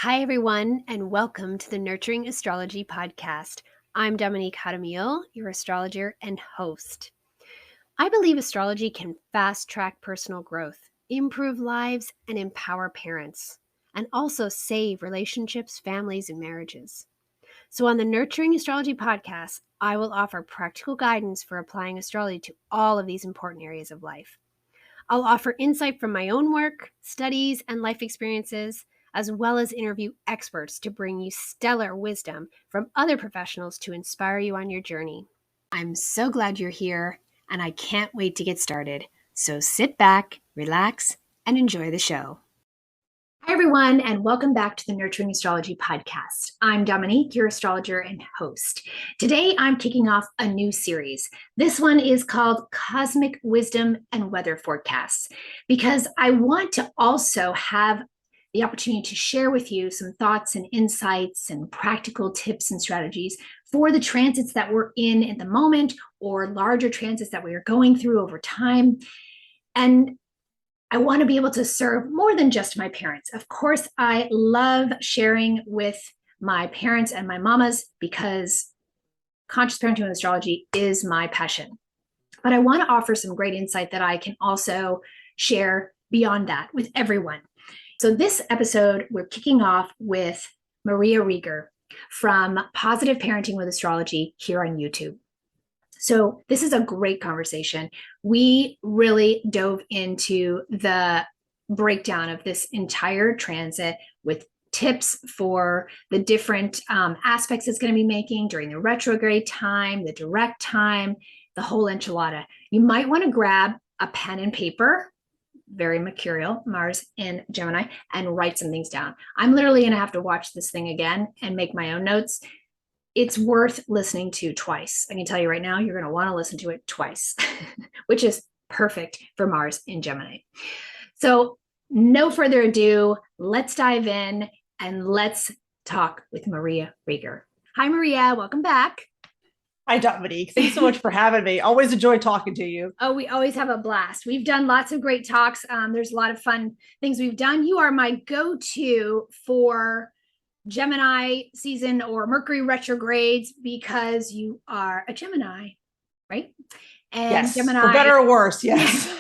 Hi, everyone, and welcome to the Nurturing Astrology podcast. I'm Dominique Jaramillo, your astrologer and host. I believe astrology can fast track personal growth, improve lives, and empower parents, and also save relationships, families, and marriages. So, on the Nurturing Astrology podcast, I will offer practical guidance for applying astrology to all of these important areas of life. I'll offer insight from my own work, studies, and life experiences, as well as interview experts to bring you stellar wisdom from other professionals to inspire you on your journey. I'm so glad you're here, and I can't wait to get started. So sit back, relax, and enjoy the show. Hi, everyone, and welcome back to the Nurturing Astrology podcast. I'm Dominique, your astrologer and host. Today, I'm kicking off a new series. This one is called Cosmic Wisdom and Weather Forecasts, because I want to also have the opportunity to share with you some thoughts and insights and practical tips and strategies for the transits that we're in at the moment, or larger transits that we are going through over time. And I want to be able to serve more than just my parents. Of course, I love sharing with my parents and my mamas because conscious parenting and astrology is my passion. But I want to offer some great insight that I can also share beyond that with everyone. So this episode, we're kicking off with Maria Riegger from Positive Parenting with Astrology here on YouTube. So this is a great conversation. We really dove into the breakdown of this entire transit with tips for the different aspects it's going to be making during the retrograde time, the direct time, the whole enchilada. You might want to grab a pen and paper, very mercurial, Mars in Gemini, and write some things down. I'm literally going to have to watch this thing again and make my own notes. It's worth listening to twice. I can tell you right now, you're going to want to listen to it twice, which is perfect for Mars in Gemini. So no further ado, let's dive in and let's talk with Maria Riegger. Hi, Maria. Welcome back. Hi, Dominique. Thanks so much for having me. Always enjoy talking to you. Oh, we always have a blast. We've done lots of great talks. There's a lot of fun things we've done. You are my go-to for Gemini season or Mercury retrogrades because you are a Gemini, right? And yes, Gemini, for better or worse, yes.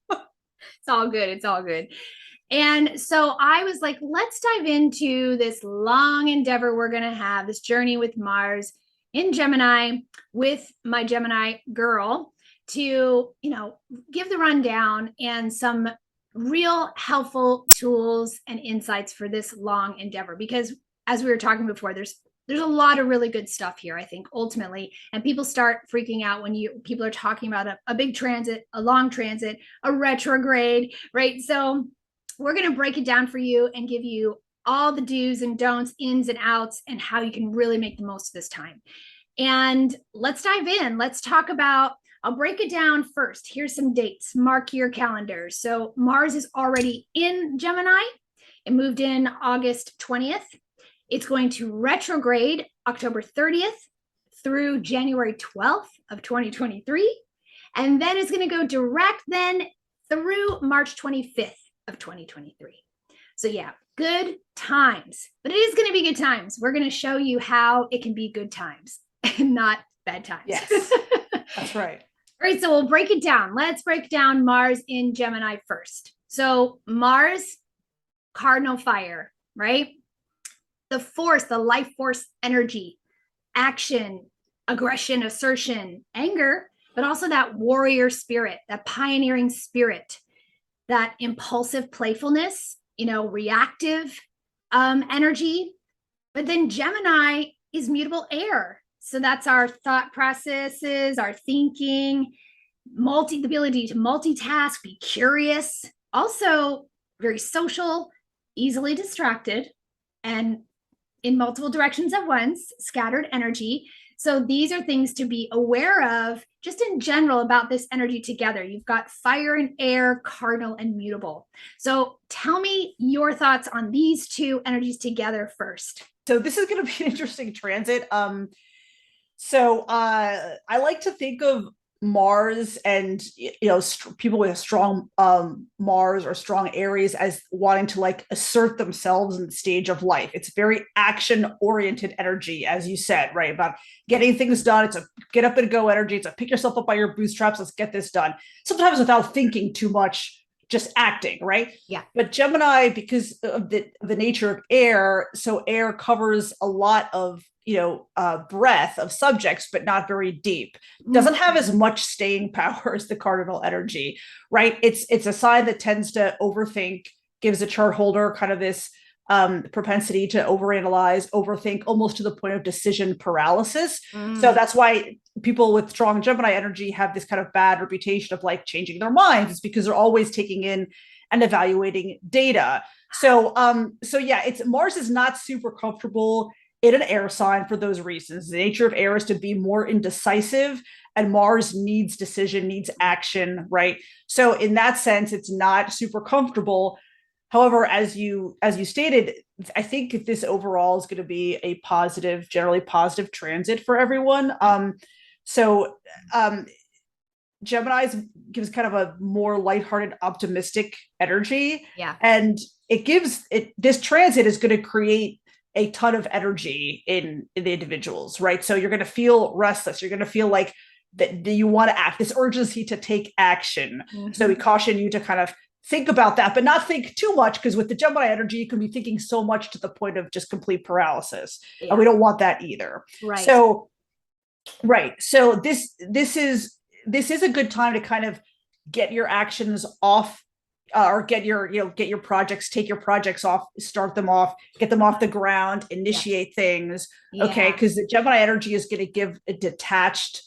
It's all good. It's all good. And so I was like, let's dive into this long endeavor we're going to have, this journey with Mars in Gemini with my Gemini girl to, give the rundown and some real helpful tools and insights for this long endeavor. Because as we were talking before, there's a lot of really good stuff here, I think, ultimately. And people start freaking out when people are talking about a big transit, a long transit, a retrograde, right? So we're going to break it down for you and give you all the do's and don'ts, ins and outs, and how you can really make the most of this time. And let's dive in. Let's talk about, I'll break it down first. Here's some dates. Mark your calendars. So Mars is already in Gemini. It moved in August 20th. It's going to retrograde October 30th through January 12th of 2023. And then it's going to go direct then through March 25th of 2023. So yeah, good times, but it is going to be good times. We're going to show you how it can be good times and not bad times. Yes, that's right. All right, so we'll break it down. Let's break down Mars in Gemini first. So Mars, cardinal fire, right? The force, the life force energy, action, aggression, assertion, anger, but also that warrior spirit, that pioneering spirit, that impulsive playfulness, reactive energy. But then Gemini is mutable air. So that's our thought processes, our thinking, the ability to multitask, be curious, also very social, easily distracted, and in multiple directions at once, scattered energy. So these are things to be aware of just in general about this energy together. You've got fire and air, cardinal and mutable. So tell me your thoughts on these two energies together first. So this is going to be an interesting transit. So I like to think of Mars and people with a strong Mars or strong Aries as wanting to like assert themselves in the stage of life. It's very action oriented energy, as you said, right? About getting things done. It's a get up and go energy. It's a pick yourself up by your bootstraps. Let's get this done. Sometimes without thinking too much, just acting, right? Yeah. But Gemini, because of the nature of air, so air covers a lot of breadth of subjects, but not very deep. Doesn't have as much staying power as the cardinal energy, right? It's a sign that tends to overthink, gives a chart holder kind of this propensity to overanalyze, overthink, almost to the point of decision paralysis. So that's why people with strong Gemini energy have this kind of bad reputation of like changing their minds. It's because they're always taking in and evaluating data. So yeah, it's Mars is not super comfortable in an air sign for those reasons. The nature of air is to be more indecisive, and Mars needs decision, needs action, right? So in that sense, it's not super comfortable. However, as you stated, I think this overall is going to be a positive, generally positive transit for everyone. Gemini's gives kind of a more lighthearted, optimistic energy. Yeah. And this transit is going to create a ton of energy in the individuals, right? So you're going to feel restless. You're going to feel like that you want to act, this urgency to take action. So we caution you to kind of think about that, but not think too much, because with the Gemini energy, you can be thinking so much to the point of just complete paralysis. Yeah. And we don't want that either. Right. So this is a good time to kind of get your actions off, or get your projects, take your projects off, start them off, get them off the ground, initiate things. Yeah. Okay. Because the Gemini energy is going to give a detached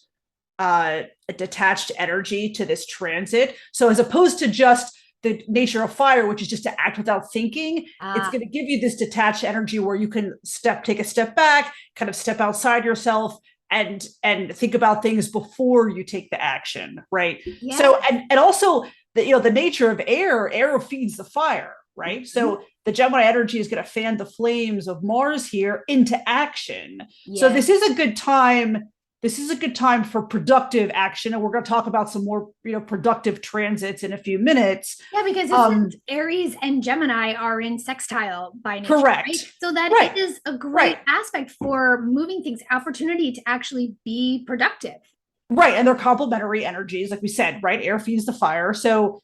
energy to this transit. So as opposed to just the nature of fire, which is just to act without thinking, it's going to give you this detached energy where you can take a step back, kind of step outside yourself, and think about things before you take the action, right? Yeah. So and also the nature of air feeds the fire, right? So the Gemini energy is going to fan the flames of Mars here into action. Yeah. So this is a good time. This is a good time for productive action. And we're going to talk about some more, productive transits in a few minutes. Yeah, because Aries and Gemini are in sextile by nature. Correct. Right? So that is a great aspect for moving things, opportunity to actually be productive. Right. And they're complementary energies, like we said, right? Air feeds the fire. So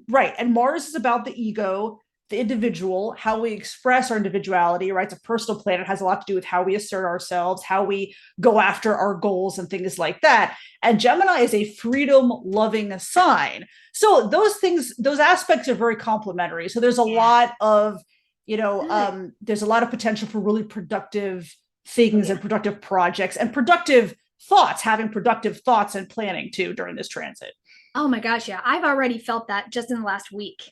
right. And Mars is about the ego, the individual, how we express our individuality, right? It's a personal planet. It has a lot to do with how we assert ourselves, how we go after our goals and things like that. And Gemini is a freedom-loving sign. So those aspects are very complementary. So there's a lot of, there's a lot of potential for really productive things and productive projects and productive thoughts, having productive thoughts and planning too during this transit. Oh my gosh. Yeah. I've already felt that just in the last week.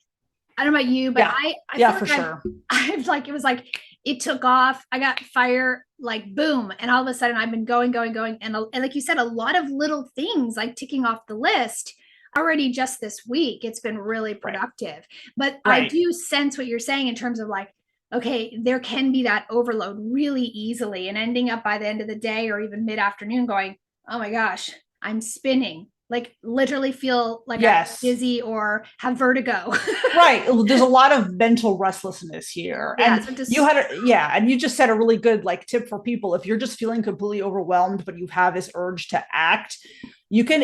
I don't know about you, but I feel for sure. I've like, it was like, it took off. I got fire, like boom. And all of a sudden I've been going. And like you said, a lot of little things like ticking off the list already just this week. It's been really productive, but I do sense what you're saying in terms of like, okay, there can be that overload really easily and ending up by the end of the day or even mid-afternoon going, oh my gosh, I'm spinning. Like literally feel like I'm dizzy or have vertigo. Right. There's a lot of mental restlessness here. Yeah, and and you just said a really good like tip for people. If you're just feeling completely overwhelmed, but you have this urge to act, you can,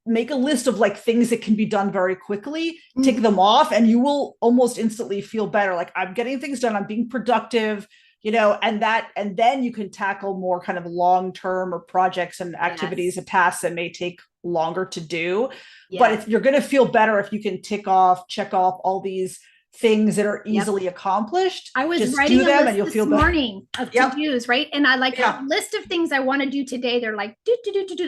make a list of like things that can be done very quickly, tick them off, and you will almost instantly feel better. Like I'm getting things done. I'm being productive. And then you can tackle more kind of long-term or projects and activities and tasks that may take longer to do. But if you're going to feel better if you can check off all these things that are easily accomplished. I was just writing do them a list and you'll this feel better. morning of to-dos, right? And I like a list of things I want to do today. They're like do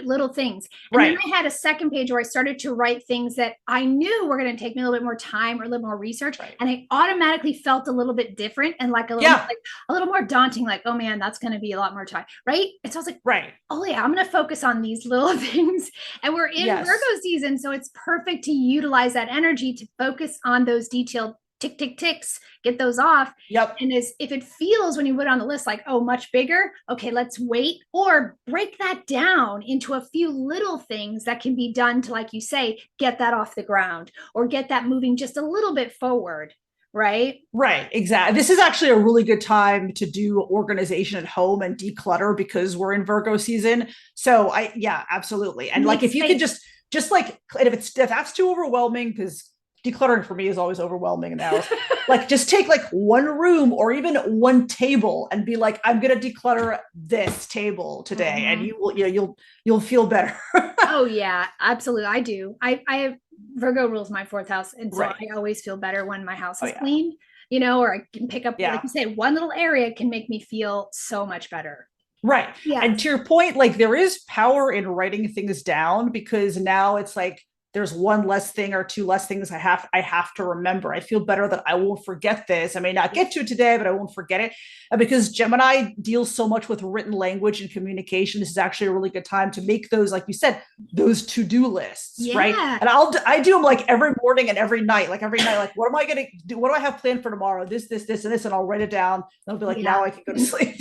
little things. And then I had a second page where I started to write things that I knew were going to take me a little bit more time or a little more research. And I automatically felt a little bit different and like a little more daunting, like, oh man, that's going to be a lot more time. Right. And so I was like, oh yeah, I'm going to focus on these little things. And we're in Virgo season. So it's perfect to utilize that energy to focus on those detailed tick, tick, ticks, get those off. Yep. And if it feels when you put it on the list like, oh, much bigger, okay, let's wait, or break that down into a few little things that can be done to, like you say, get that off the ground or get that moving just a little bit forward. Right. Right, exactly. This is actually a really good time to do organization at home and declutter because we're in Virgo season. So yeah, absolutely. And like, Make if you could space. just like, and if that's too overwhelming, because decluttering for me is always overwhelming in the house, like just take like one room or even one table and be like, I'm going to declutter this table today. And you will, you'll feel better. Oh yeah, absolutely. I do. I have Virgo rules my fourth house, and so Right. I always feel better when my house Oh is yeah. clean, or I can pick up, like Yeah. you say, one little area can make me feel so much better. Right. And Yes. to your point, like there is power in writing things down because now it's like there's one less thing or two less things I have to remember. I feel better that I won't forget this. I may not get to it today, but I won't forget it. And because Gemini deals so much with written language and communication, this is actually a really good time to make those, like you said, those to-do lists, right? Yeah. And I do them like every morning and every night. Like every night, like what am I gonna do? What do I have planned for tomorrow? This, and this, and I'll write it down. And I'll be like, Yeah. now I can go to sleep.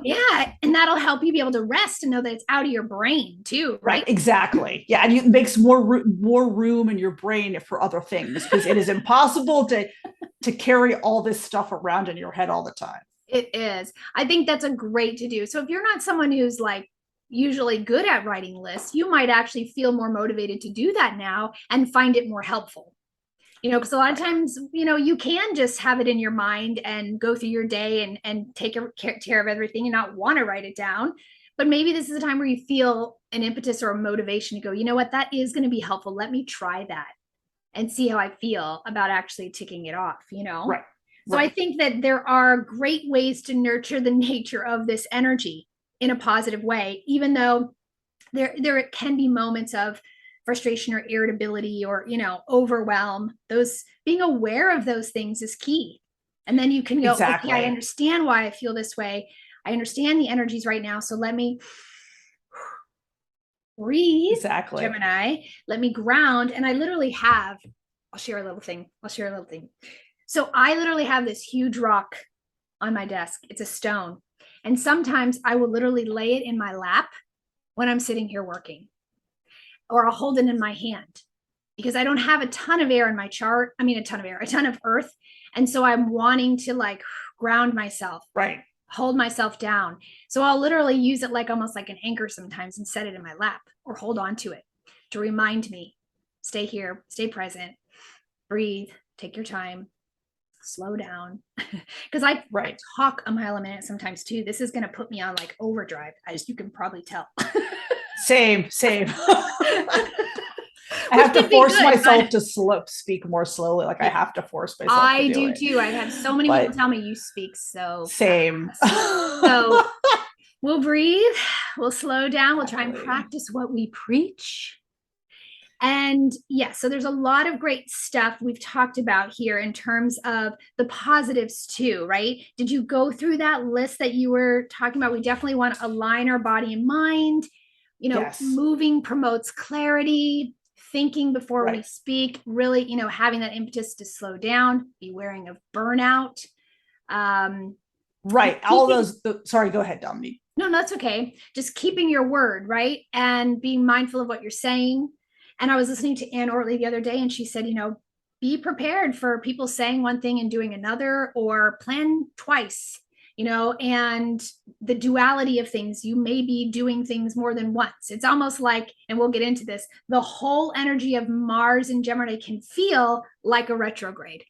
Yeah. And that'll help you be able to rest and know that it's out of your brain too, right? Right, exactly. Yeah, and it makes more room in your brain for other things because it is impossible to carry all this stuff around in your head all the time. It is. I think that's a great to do. So if you're not someone who's like usually good at writing lists, you might actually feel more motivated to do that now and find it more helpful. Because a lot of times, you can just have it in your mind and go through your day and take care of everything and not want to write it down. But maybe this is a time where you feel an impetus or a motivation to go, you know what, that is going to be helpful. Let me try that and see how I feel about actually ticking it off. Right. So I think that there are great ways to nurture the nature of this energy in a positive way, even though there can be moments of frustration or irritability or overwhelm. Those, being aware of those things is key. And then you can go, Exactly. okay, I understand why I feel this way. I understand the energies right now. So let me breathe. Exactly. Gemini, let me ground. And I literally have, I'll share a little thing. So I literally have this huge rock on my desk. It's a stone. And sometimes I will literally lay it in my lap when I'm sitting here working, or I'll hold it in my hand because I don't have a ton of air in my chart. I mean, a ton of earth. And so I'm wanting to like ground myself, right, hold myself down. So I'll literally use it like almost like an anchor sometimes and set it in my lap or hold on to it to remind me, stay here, stay present, breathe, take your time, slow down. Because I talk a mile a minute sometimes too. This is going to put me on like overdrive, as you can probably tell. Same. I have to force myself to speak more slowly. Like I have to force myself. I do too. I have so many people tell me you speak so same. So we'll breathe, we'll slow down, we'll try and practice what we preach. And yeah, so there's a lot of great stuff we've talked about here in terms of the positives too, right? Did you go through that list that you were talking about? We definitely want to align our body and mind. Yes. Moving promotes clarity, thinking before we speak, really, having that impetus to slow down, be wary of burnout. Right. All those, sorry, go ahead, Dominique. No, that's okay. Just keeping your word, right? And being mindful of what you're saying. And I was listening to Anne Ortley the other day, and she said, be prepared for people saying one thing and doing another, or plan twice, and the duality of things. You may be doing things more than once. It's almost like, and we'll get into this, the whole energy of Mars and Gemini can feel like a retrograde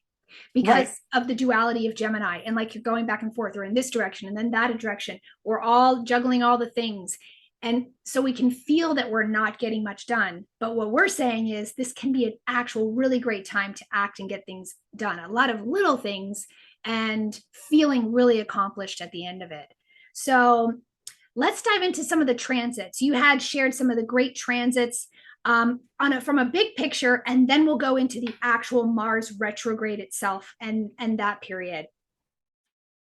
because of the duality of Gemini. And like you're going back and forth, or in this direction and then that direction. We're all juggling all the things. And so we can feel that we're not getting much done. But what we're saying is this can be an actual really great time to act and get things done. A lot of little things and feeling really accomplished at the end of it. So let's dive into some of the transits. You had shared some of the great transits from a big picture, and then we'll go into the actual Mars retrograde itself and that period.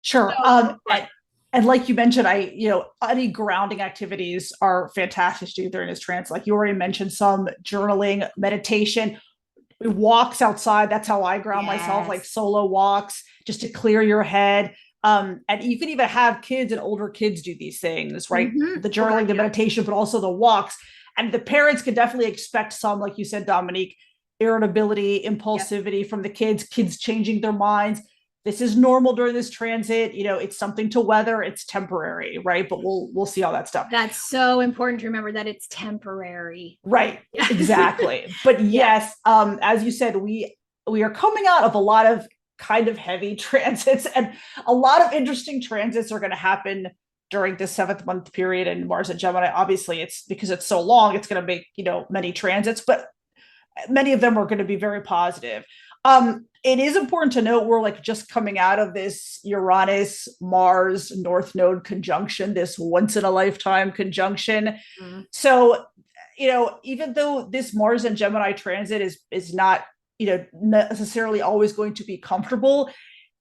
Sure. And like you mentioned, any grounding activities are fantastic to do during this trance. Like you already mentioned, some journaling, meditation, walks outside. That's how I ground myself, like Yes. solo walks, just to clear your head. And you can even have kids and older kids do these things, right? Mm-hmm. The Oh God, journaling, the yeah. meditation, but also the walks. And the parents can definitely expect some, like you said, Dominique, irritability, Yep. impulsivity from the kids changing their minds. This is normal during this transit. It's something to weather. It's temporary, right? But we'll see all that stuff. That's so important to remember that it's temporary. Right, Yeah. exactly. But Yeah. yes, as you said, we are coming out of a lot of kind of heavy transits, and a lot of interesting transits are going to happen during this 7th month period in Mars and Gemini. Obviously, it's because it's so long, it's going to make many transits, but many of them are going to be very positive. It is important to note we're like just coming out of this Uranus Mars North Node conjunction, this once in a lifetime conjunction. Mm. So even though this Mars and Gemini transit is not, necessarily always going to be comfortable,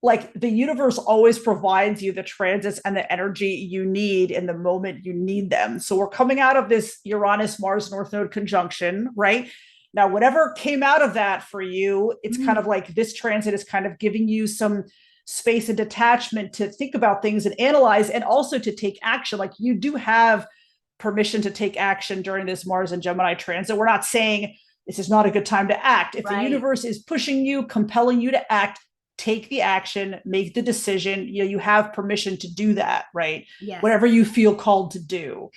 like the universe always provides you the transits and the energy you need in the moment you need them. So we're coming out of this Uranus Mars North Node conjunction, right? Now, whatever came out of that for you, it's kind of like this transit is kind of giving you some space and detachment to think about things and analyze, and also to take action. Like you do have permission to take action during this Mars and Gemini transit. We're not saying this is not a good time to act. If the Right. universe is pushing you, compelling you to act, take the action, make the decision. You have permission to do that, right? Yes. Whatever you feel called to do.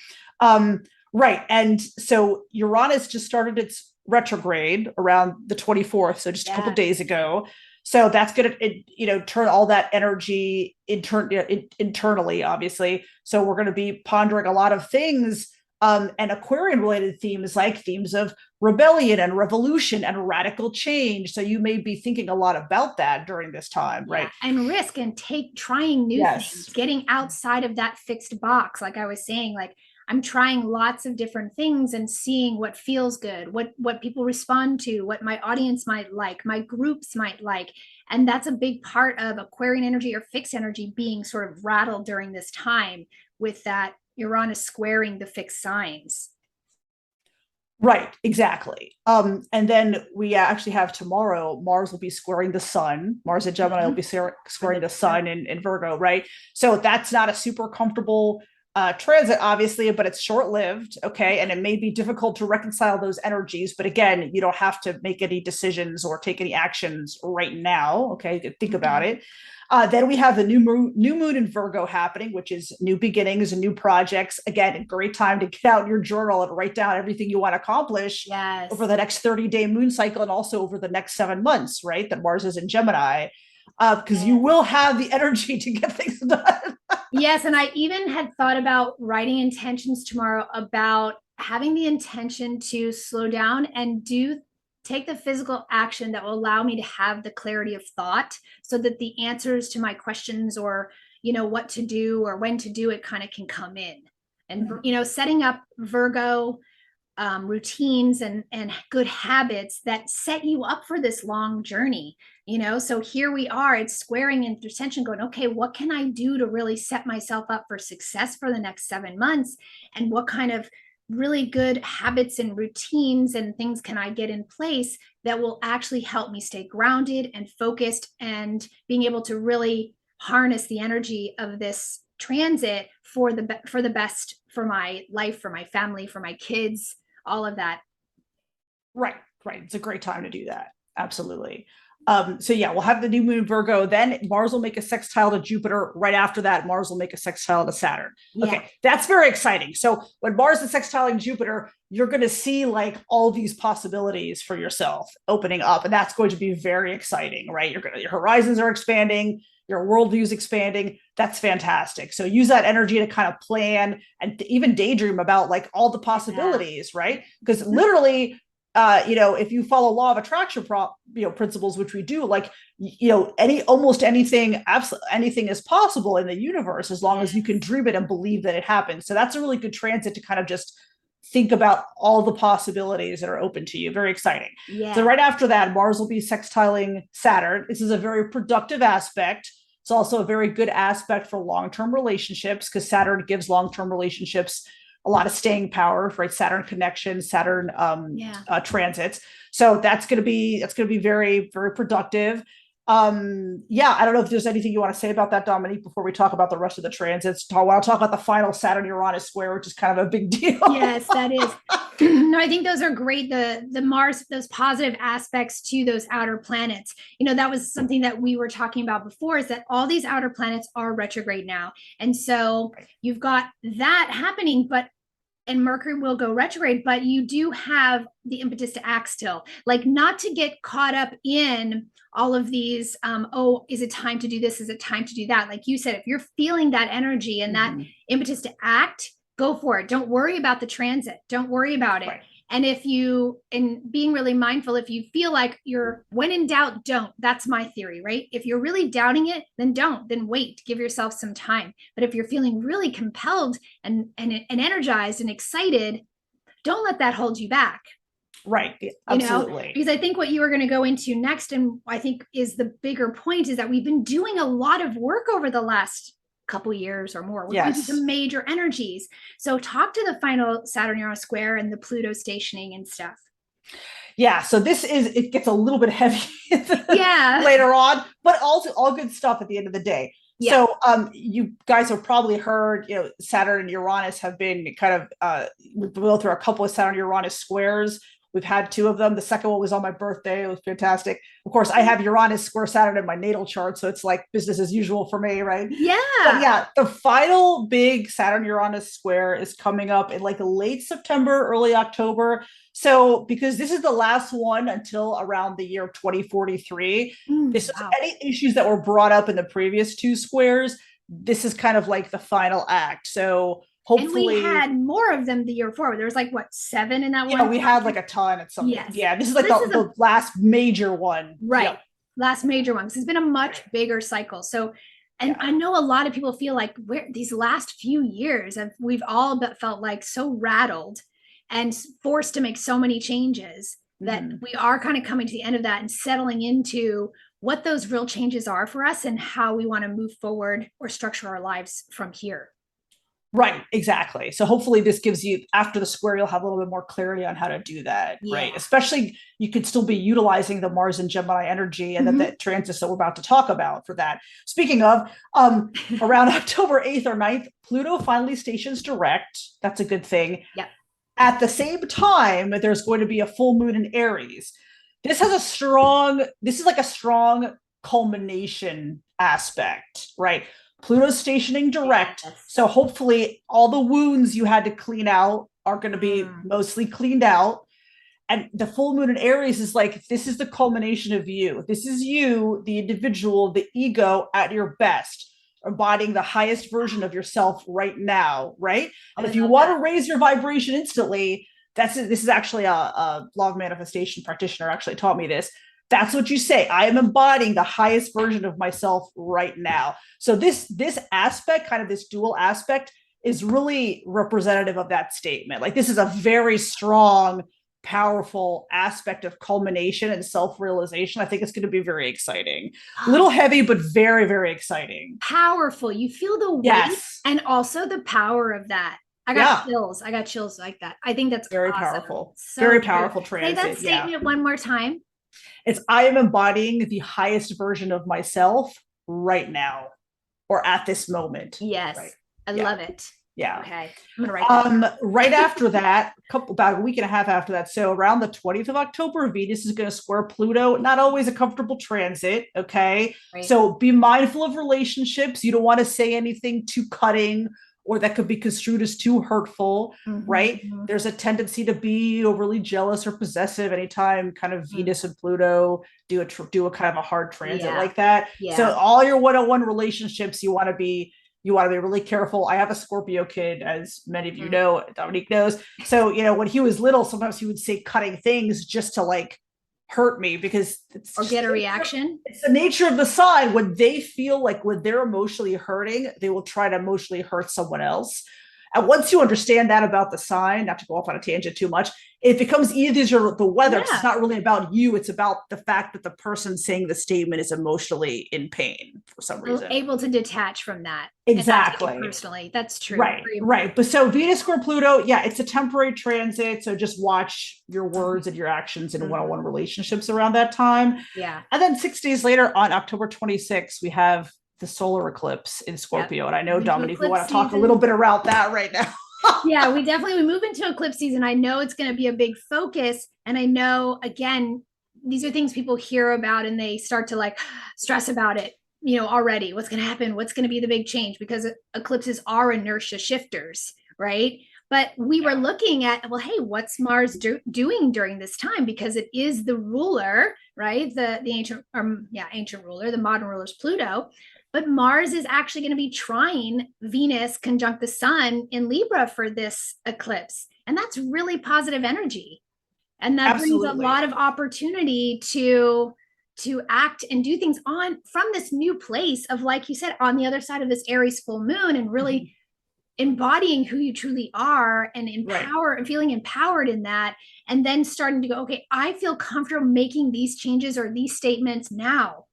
Right. And so Uranus just started its retrograde around the 24th, so just a couple days ago. So that's going to, turn all that energy internally, obviously. So we're going to be pondering a lot of things, and Aquarian related themes, like themes of rebellion and revolution and radical change. So you may be thinking a lot about that during this time, right? And risk and trying new things, getting outside of that fixed box. Like I was saying, like I'm trying lots of different things and seeing what feels good, what people respond to, what my audience might like, my groups might like. And that's a big part of Aquarian energy or fixed energy being sort of rattled during this time, with that Uranus squaring the fixed signs. Right, exactly. And then we actually have tomorrow, Mars will be squaring the sun. Mars and Gemini will be squaring the sun in Virgo, right? So that's not a super comfortable transit, obviously, but it's short-lived, okay? And it may be difficult to reconcile those energies, but again, you don't have to make any decisions or take any actions right now, okay? Think about it. Then we have the new moon in Virgo happening, which is new beginnings and new projects. Again, a great time to get out your journal and write down everything you want to accomplish over the next 30-day moon cycle, and also over the next 7 months, right? That Mars is in Gemini, because you will have the energy to get things done. Yes, and I even had thought about writing intentions tomorrow, about having the intention to slow down and take the physical action that will allow me to have the clarity of thought, so that the answers to my questions, or what to do or when to do it, kind of can come in. And setting up Virgo routines and good habits that set you up for this long journey. So here we are, it's squaring into tension, going, okay, what can I do to really set myself up for success for the next 7 months, and what kind of really good habits and routines and things can I get in place that will actually help me stay grounded and focused, and being able to really harness the energy of this transit for the best, for my life, for my family, for my kids, all of that. Right. It's a great time to do that. Absolutely. So yeah, we'll have the new moon Virgo. Then Mars will make a sextile to Jupiter. Right after that, Mars will make a sextile to Saturn. Okay, that's very exciting. So when Mars is sextiling Jupiter, you're going to see like all these possibilities for yourself opening up, and that's going to be very exciting, right? Your horizons are expanding, your worldview is expanding. That's fantastic. So use that energy to kind of plan and even daydream about like all the possibilities, right? Because literally, if you follow law of attraction principles, which we do, like, almost anything is possible in the universe, as long as you can dream it and believe that it happens. So that's a really good transit to kind of just think about all the possibilities that are open to you. Very exciting. So right after that, Mars will be sextiling Saturn. This is a very productive aspect. It's also a very good aspect for long-term relationships, because Saturn gives long-term relationships a lot of staying power, right? Saturn connections, Saturn transits. So that's going to be very, very productive. Yeah, I don't know if there's anything you want to say about that, Dominique, before we talk about the rest of the transits. I'll talk about the final Saturn Uranus square, which is kind of a big deal. Yes, that is. No, I think those are great. The Mars, those positive aspects to those outer planets. That was something that we were talking about before, is that all these outer planets are retrograde now. And so you've got that happening, and Mercury will go retrograde, but you do have the impetus to act still, like not to get caught up in all of these, is it time to do this? Is it time to do that? Like you said, if you're feeling that energy and that impetus to act, go for it. Don't worry about the transit. Don't worry about it. Right. And being really mindful, if you feel like when in doubt, don't. That's my theory, right? If you're really doubting it, then don't, then wait, give yourself some time. But if you're feeling really compelled and energized and excited, don't let that hold you back. Right. Absolutely. Because I think what you were going to go into next, and I think is the bigger point, is that we've been doing a lot of work over the last couple years or more with some major energies. So talk to the final Saturn Uranus square and the Pluto stationing and stuff. Yeah, so it gets a little bit heavy later on, but also all good stuff at the end of the day. Yeah. So you guys have probably heard, Saturn and Uranus have been kind of, we've been through a couple of Saturn Uranus squares. We've had 2 of them. The second one was on my birthday. It was fantastic. Of course, I have Uranus square Saturn in my natal chart, so it's like business as usual for me, right? Yeah. But yeah, the final big Saturn Uranus square is coming up in like late September, early October. So because this is the last one until around the year 2043, any issues that were brought up in the previous 2 squares, this is kind of like the final act. So hopefully, and we had more of them the year before. There was like 7 in that one. Yeah, we had like a ton at some point. Yeah, this is like the last major one. Right. Yep. Last major one. Because it's been a much bigger cycle. So, and I know a lot of people feel like these last few years, we've all felt like so rattled and forced to make so many changes that we are kind of coming to the end of that and settling into what those real changes are for us and how we want to move forward or structure our lives from here. Right, exactly. So hopefully this gives you, after the square, you'll have a little bit more clarity on how to do that, right? Especially you could still be utilizing the Mars and Gemini energy and the transits that we're about to talk about for that. Speaking of, around October 8th or 9th, Pluto finally stations direct. That's a good thing. Yeah. At the same time, there's going to be a full moon in Aries. This is like a strong culmination aspect, right? Pluto's stationing direct. So hopefully all the wounds you had to clean out are going to be mostly cleaned out. And the full moon in Aries is like, this is the culmination of you. This is you, the individual, the ego at your best, embodying the highest version of yourself right now, right? And if you want to raise your vibration instantly, this is actually a law of manifestation practitioner actually taught me this. That's what you say. I am embodying the highest version of myself right now. So this aspect, kind of this dual aspect, is really representative of that statement. Like, this is a very strong, powerful aspect of culmination and self-realization. I think it's going to be very exciting. A little heavy, but very, very exciting. Powerful. You feel the weight and also the power of that. I got chills. I got chills like that. I think that's very awesome. Powerful. So very powerful transit. Say that statement one more time. It's, I am embodying the highest version of myself right now, or at this moment. Yes. Right? I love it. Yeah. Okay. I'm gonna write right after that, about a week and a half after that. So around the 20th of October, Venus is going to square Pluto. Not always a comfortable transit. Okay. Right. So be mindful of relationships. You don't want to say anything too cutting or that could be construed as too hurtful, right? There's a tendency to be overly jealous or possessive anytime kind of Venus and Pluto do a kind of a hard transit like that. Yeah. So all your one-on-one relationships, you want to be really careful. I have a Scorpio kid, as many of you know, Dominique knows. So, when he was little, sometimes he would say cutting things just to like hurt me because it's or get a reaction. It's the nature of the sign. When they feel like when they're emotionally hurting, they will try to emotionally hurt someone else. And once you understand that about the sign, not to go off on a tangent too much, it becomes easier the weather. Yeah. It's not really about you. It's about the fact that the person saying the statement is emotionally in pain for some reason. Able to detach from that. Exactly. Personally, that's true. Right. But so Venus square Pluto, yeah, it's a temporary transit. So just watch your words and your actions in one-on-one relationships around that time. Yeah. And then 6 days later, on October 26th, we have the solar eclipse in Scorpio. Yep. And I know, Dominique, we want to talk a little bit about that right now. Yeah, we move into eclipse season. I know it's going to be a big focus. And I know, again, these are things people hear about and they start to like stress about it, already. What's going to happen? What's going to be the big change? Because eclipses are inertia shifters, right? But we were looking at, well, hey, what's Mars doing during this time? Because it is the ruler, right? The ancient, ancient ruler, the modern ruler is Pluto. But Mars is actually going to be trine Venus conjunct the sun in Libra for this eclipse. And that's really positive energy. And that brings a lot of opportunity to act and do things from this new place of, like you said, on the other side of this Aries full moon, and really embodying who you truly are and and feeling empowered in that. And then starting to go, okay, I feel comfortable making these changes or these statements now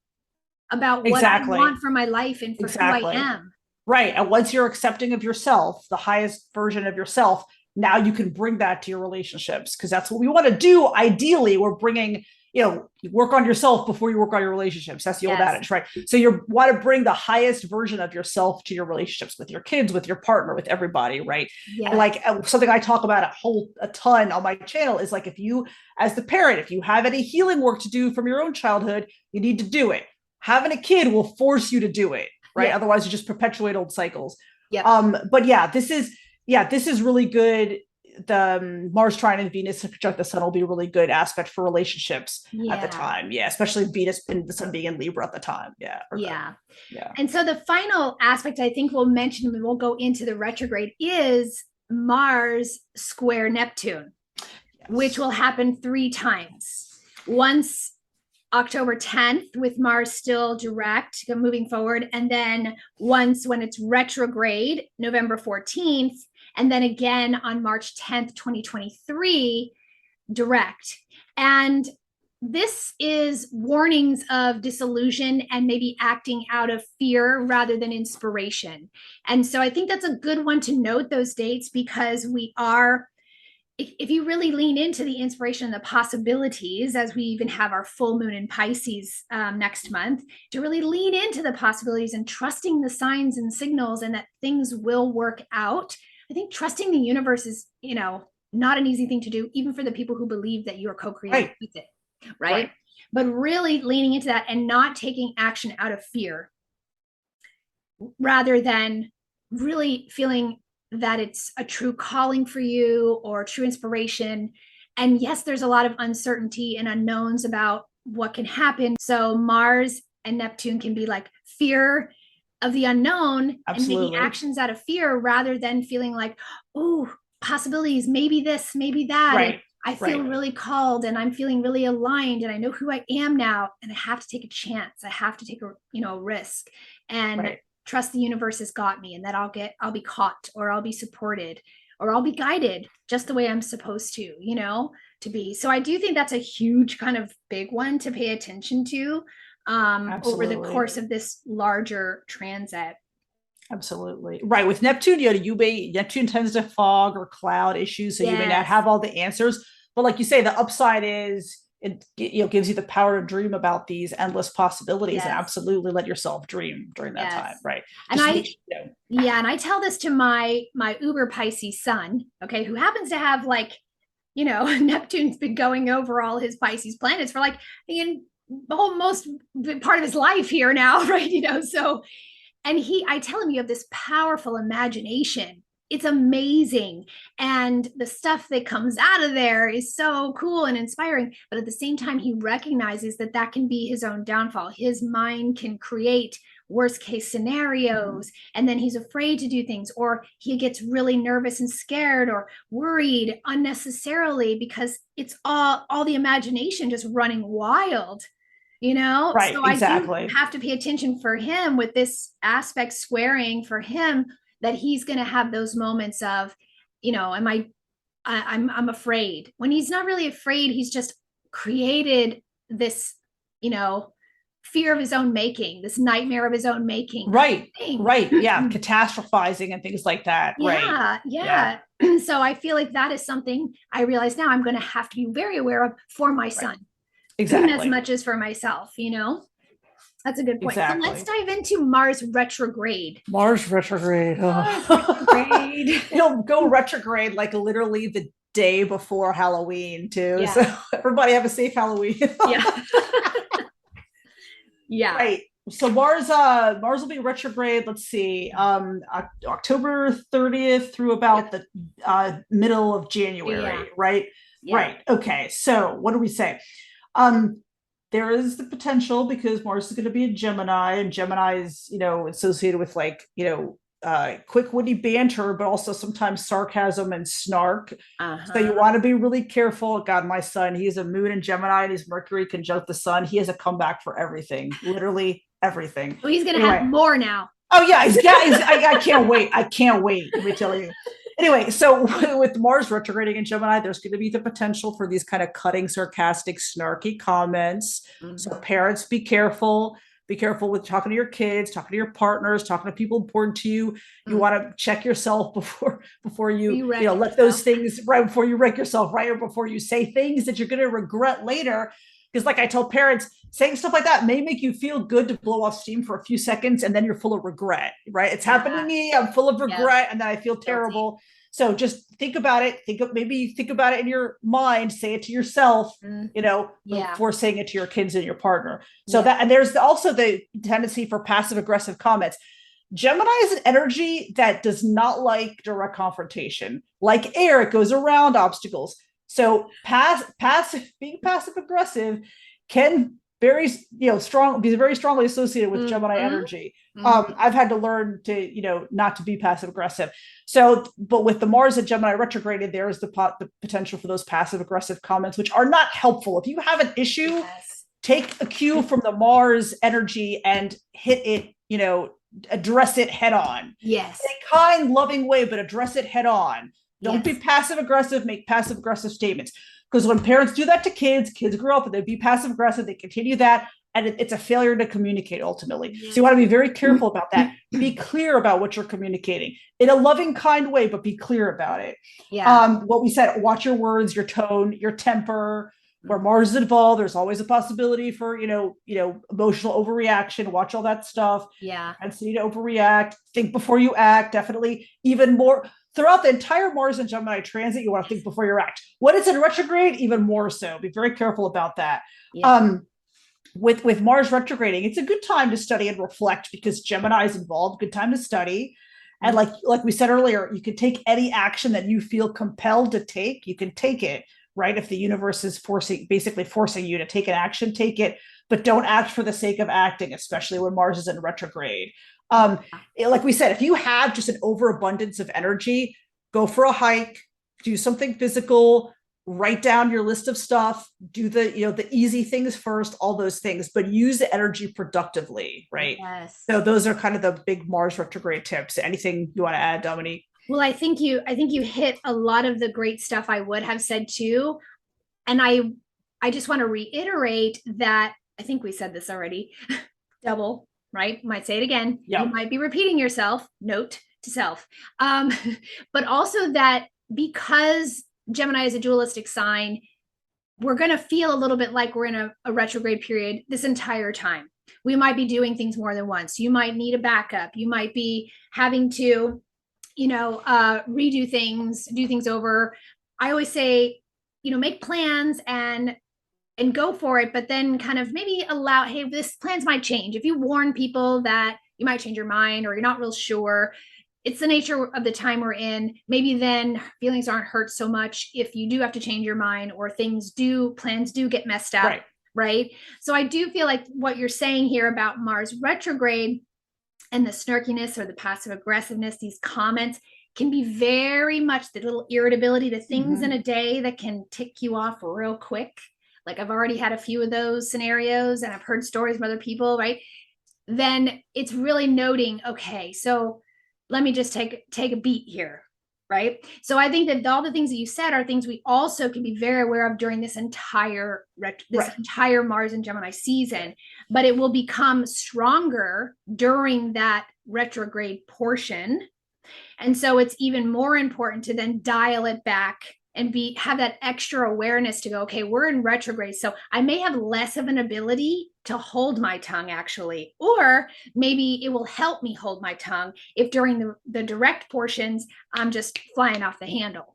about what I want for my life and for who I am. Right. And once you're accepting of yourself, the highest version of yourself, now you can bring that to your relationships, because that's what we want to do. Ideally, we're bringing, you work on yourself before you work on your relationships. That's the old adage, right? So you want to bring the highest version of yourself to your relationships with your kids, with your partner, with everybody, right? Yeah. And like something I talk about a ton on my channel is like, if you, as the parent, if you have any healing work to do from your own childhood, you need to do it. Having a kid will force you to do it, right? Yeah. Otherwise, you just perpetuate old cycles. Yeah. But yeah, this is really good. The Mars trine and Venus conjunct the sun will be a really good aspect for relationships at the time. Yeah, especially Venus and the sun being in Libra at the time. Yeah. Yeah. And so the final aspect I think we'll mention, and we'll go into the retrograde, is Mars square Neptune, which will happen 3 times. Once October 10th with Mars still direct moving forward, and then once when it's retrograde, November 14th, and then again on March 10th, 2023, direct. And this is warnings of disillusion and maybe acting out of fear rather than inspiration. And so I think that's a good one to note, those dates, because we are, if you really lean into the inspiration and the possibilities, as we even have our full moon in Pisces next month, to really lean into the possibilities and trusting the signs and signals and that things will work out. I think trusting the universe is, not an easy thing to do, even for the people who believe that you're co-creating with it, right? But really leaning into that and not taking action out of fear, rather than really feeling that it's a true calling for you or true inspiration. And yes, there's a lot of uncertainty and unknowns about what can happen. So Mars and Neptune can be like fear of the unknown. Absolutely. And making actions out of fear rather than feeling like, oh, possibilities, maybe this, maybe that. Right. I feel really called and I'm feeling really aligned and I know who I am now, and I have to take a chance. I have to take a risk and trust the universe has got me, and that I'll be caught, or I'll be supported, or I'll be guided just the way I'm supposed to, to be. So I do think that's a huge kind of big one to pay attention to over the course of this larger transit. Absolutely. Right. With Neptune, Neptune tends to fog or cloud issues. So you may not have all the answers, but like you say, the upside is it gives you the power to dream about these endless possibilities, and absolutely let yourself dream during that time. Right. And and I tell this to my uber Pisces son, okay, who happens to have Neptune's been going over all his Pisces planets for the whole most part of his life here now, right? So, and I tell him, you have this powerful imagination. It's amazing. And the stuff that comes out of there is so cool and inspiring. But at the same time, he recognizes that can be his own downfall. His mind can create worst case scenarios. And then he's afraid to do things, or he gets really nervous and scared or worried unnecessarily because it's all the imagination just running wild. So exactly. I do have to pay attention for him with this aspect squaring for him. that he's going to have those moments of, I'm afraid, when he's not really afraid. He's just created this, fear of his own making, this nightmare of his own making. Right. Right. Yeah. Catastrophizing and things like that. Right. Yeah. Yeah. So I feel like that is something I realize now I'm going to have to be very aware of for my Right. son as Exactly. much as for myself. That's a good point. So let's Exactly. dive into Mars retrograde. Mars retrograde. Mars retrograde. It'll go retrograde like literally the day before Halloween too. Yeah. So everybody have a safe Halloween. Yeah. Yeah. Right. So Mars will be retrograde. Let's see, October 30th through about the middle of January. Yeah. Right. Yeah. Right. Okay. So what do we say? Um, there is the potential because Mars is going to be a Gemini, and Gemini is, associated with like, quick witty banter, but also sometimes sarcasm and snark. So you want to be really careful. God, my son, he's a moon in Gemini and he's Mercury conjunct the sun. He has a comeback for everything, literally everything. Well, he's going to have more now. Oh yeah, I can't wait. I can't wait. Let me tell you. Anyway, so with Mars retrograding in Gemini, there's going to be the potential for these kind of cutting, sarcastic, snarky comments. Mm-hmm. So parents, be careful. Be careful with talking to your kids, talking to your partners, talking to people important to you. You want to check yourself before you let those things right before you wreck yourself, right? Or before you say things that you're going to regret later. Because like I tell parents, saying stuff like that may make you feel good to blow off steam for a few seconds, and then you're full of regret, right? It's happened to me. I'm full of regret, and then I feel terrible. So just think about it. Think about it in your mind. Say it to yourself, before saying it to your kids and your partner. So and there's also the tendency for passive aggressive comments. Gemini is an energy that does not like direct confrontation. Like air, it goes around obstacles. So being passive aggressive can be very strongly associated with Gemini energy. I've had to learn to, not to be passive aggressive. So, but with the Mars and Gemini retrograded, there is the potential for those passive aggressive comments, which are not helpful. If you have an issue, take a cue from the Mars energy and hit it, address it head on. Yes. In a kind, loving way, but address it head on. Don't be passive aggressive, make passive aggressive statements. Because when parents do that to kids grow up and they be passive aggressive, they continue that, and it's a failure to communicate ultimately. So you want to be very careful about that. Be clear about what you're communicating in a loving, kind way, but be clear about it. What we said, watch your words, your tone, your temper. Where Mars is involved, there's always a possibility for, emotional overreaction. Watch all that stuff. Yeah. And so you to overreact, think before you act, definitely even more. Throughout the entire Mars and Gemini transit, you want to think before you act. When it's in retrograde, even more so. Be very careful about that. Yeah. With Mars retrograding, it's a good time to study and reflect because Gemini is involved. Good time to study. And like we said earlier, you can take any action that you feel compelled to take. You can take it, right? If the universe is basically forcing you to take an action, take it, but don't act for the sake of acting, especially when Mars is in retrograde. Like we said, if you have just an overabundance of energy, go for a hike, do something physical, write down your list of stuff, do the easy things first, all those things, but use the energy productively, right? Yes. So those are kind of the big Mars retrograde tips. Anything you want to add, Dominique? Well, I think you hit a lot of the great stuff I would have said too. And I just want to reiterate that I think we said this already. Double, right? Might say it again. Yep. You might be repeating yourself. Note to self. But also that because Gemini is a dualistic sign, we're going to feel a little bit like we're in a retrograde period this entire time. We might be doing things more than once. You might need a backup. You might be having to, redo things, do things over. I always say, make plans and go for it, but then kind of maybe allow, hey, this plans might change. If you warn people that you might change your mind or you're not real sure, it's the nature of the time we're in. Maybe then feelings aren't hurt so much if you do have to change your mind or plans do get messed up, right? So I do feel like what you're saying here about Mars retrograde and the snarkiness or the passive aggressiveness, these comments can be very much the little irritability, the things in a day that can tick you off real quick. Like I've already had a few of those scenarios and I've heard stories from other people, right? Then it's really noting, okay, so let me just take a beat here. Right. So I think that all the things that you said are things we also can be very aware of during this entire entire Mars and Gemini season, but it will become stronger during that retrograde portion. And so it's even more important to then dial it back and have that extra awareness to go, okay, we're in retrograde. So I may have less of an ability to hold my tongue actually, or maybe it will help me hold my tongue if during the direct portions, I'm just flying off the handle.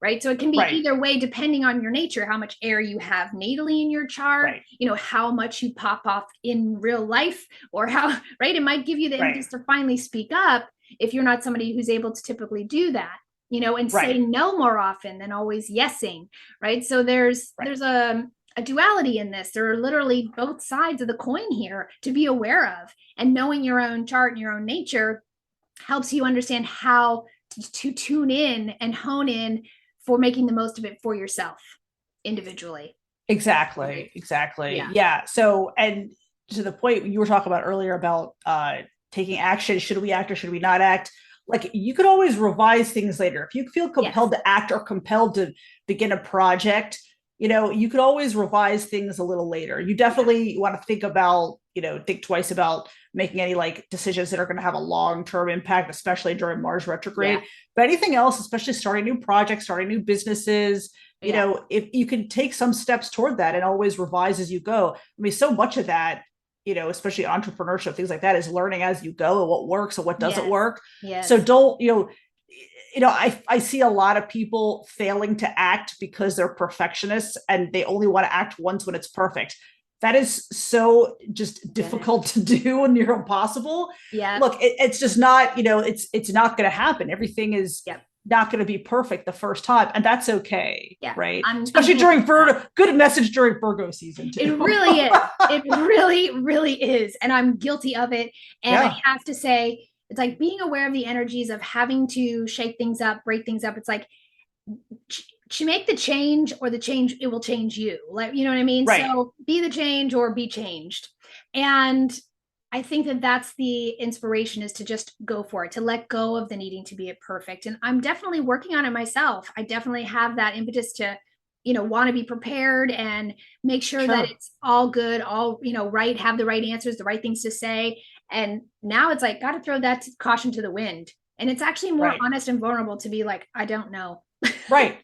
Right. So it can be either way, depending on your nature, how much air you have natally in your chart, how much you pop off in real life, or how, it might give you the impetus to finally speak up if you're not somebody who's able to typically do that, and say no more often than always yesing, right? So there's a duality in this. There are literally both sides of the coin here to be aware of, and knowing your own chart and your own nature helps you understand how to tune in and hone in for making the most of it for yourself individually. Exactly. Yeah. So, and to the point you were talking about earlier about taking action, should we act or should we not act? Like, you could always revise things later. If you feel compelled to act or compelled to begin a project, you could always revise things a little later. You definitely want to think twice about making any like decisions that are going to have a long-term impact, especially during Mars retrograde. But anything else, especially starting new projects, starting new businesses, if you can take some steps toward that and always revise as you go. I mean, so much of that, especially entrepreneurship, things like that, is learning as you go and what works and what doesn't work. So don't, I see a lot of people failing to act because they're perfectionists and they only want to act once when it's perfect. That is so just difficult to do and near impossible. Look, it's just not, it's not going to happen. Everything is not going to be perfect the first time, and that's okay. Right. Especially during Virgo. Good message during Virgo season too. It really is. It really, really is. And I'm guilty of it. And I have to say, it's like being aware of the energies of having to shake things up, break things up. It's like, to make the change, or the change, it will change you. Like, you know what I mean? So be the change or be changed. And I think that that's the inspiration, is to just go for it, to let go of the needing to be it perfect. And I'm definitely working on it myself. I definitely have that impetus to, want to be prepared and make sure that it's all good, all, right, have the right answers, the right things to say. And now it's like, got to throw that caution to the wind. And it's actually more honest and vulnerable to be like, I don't know.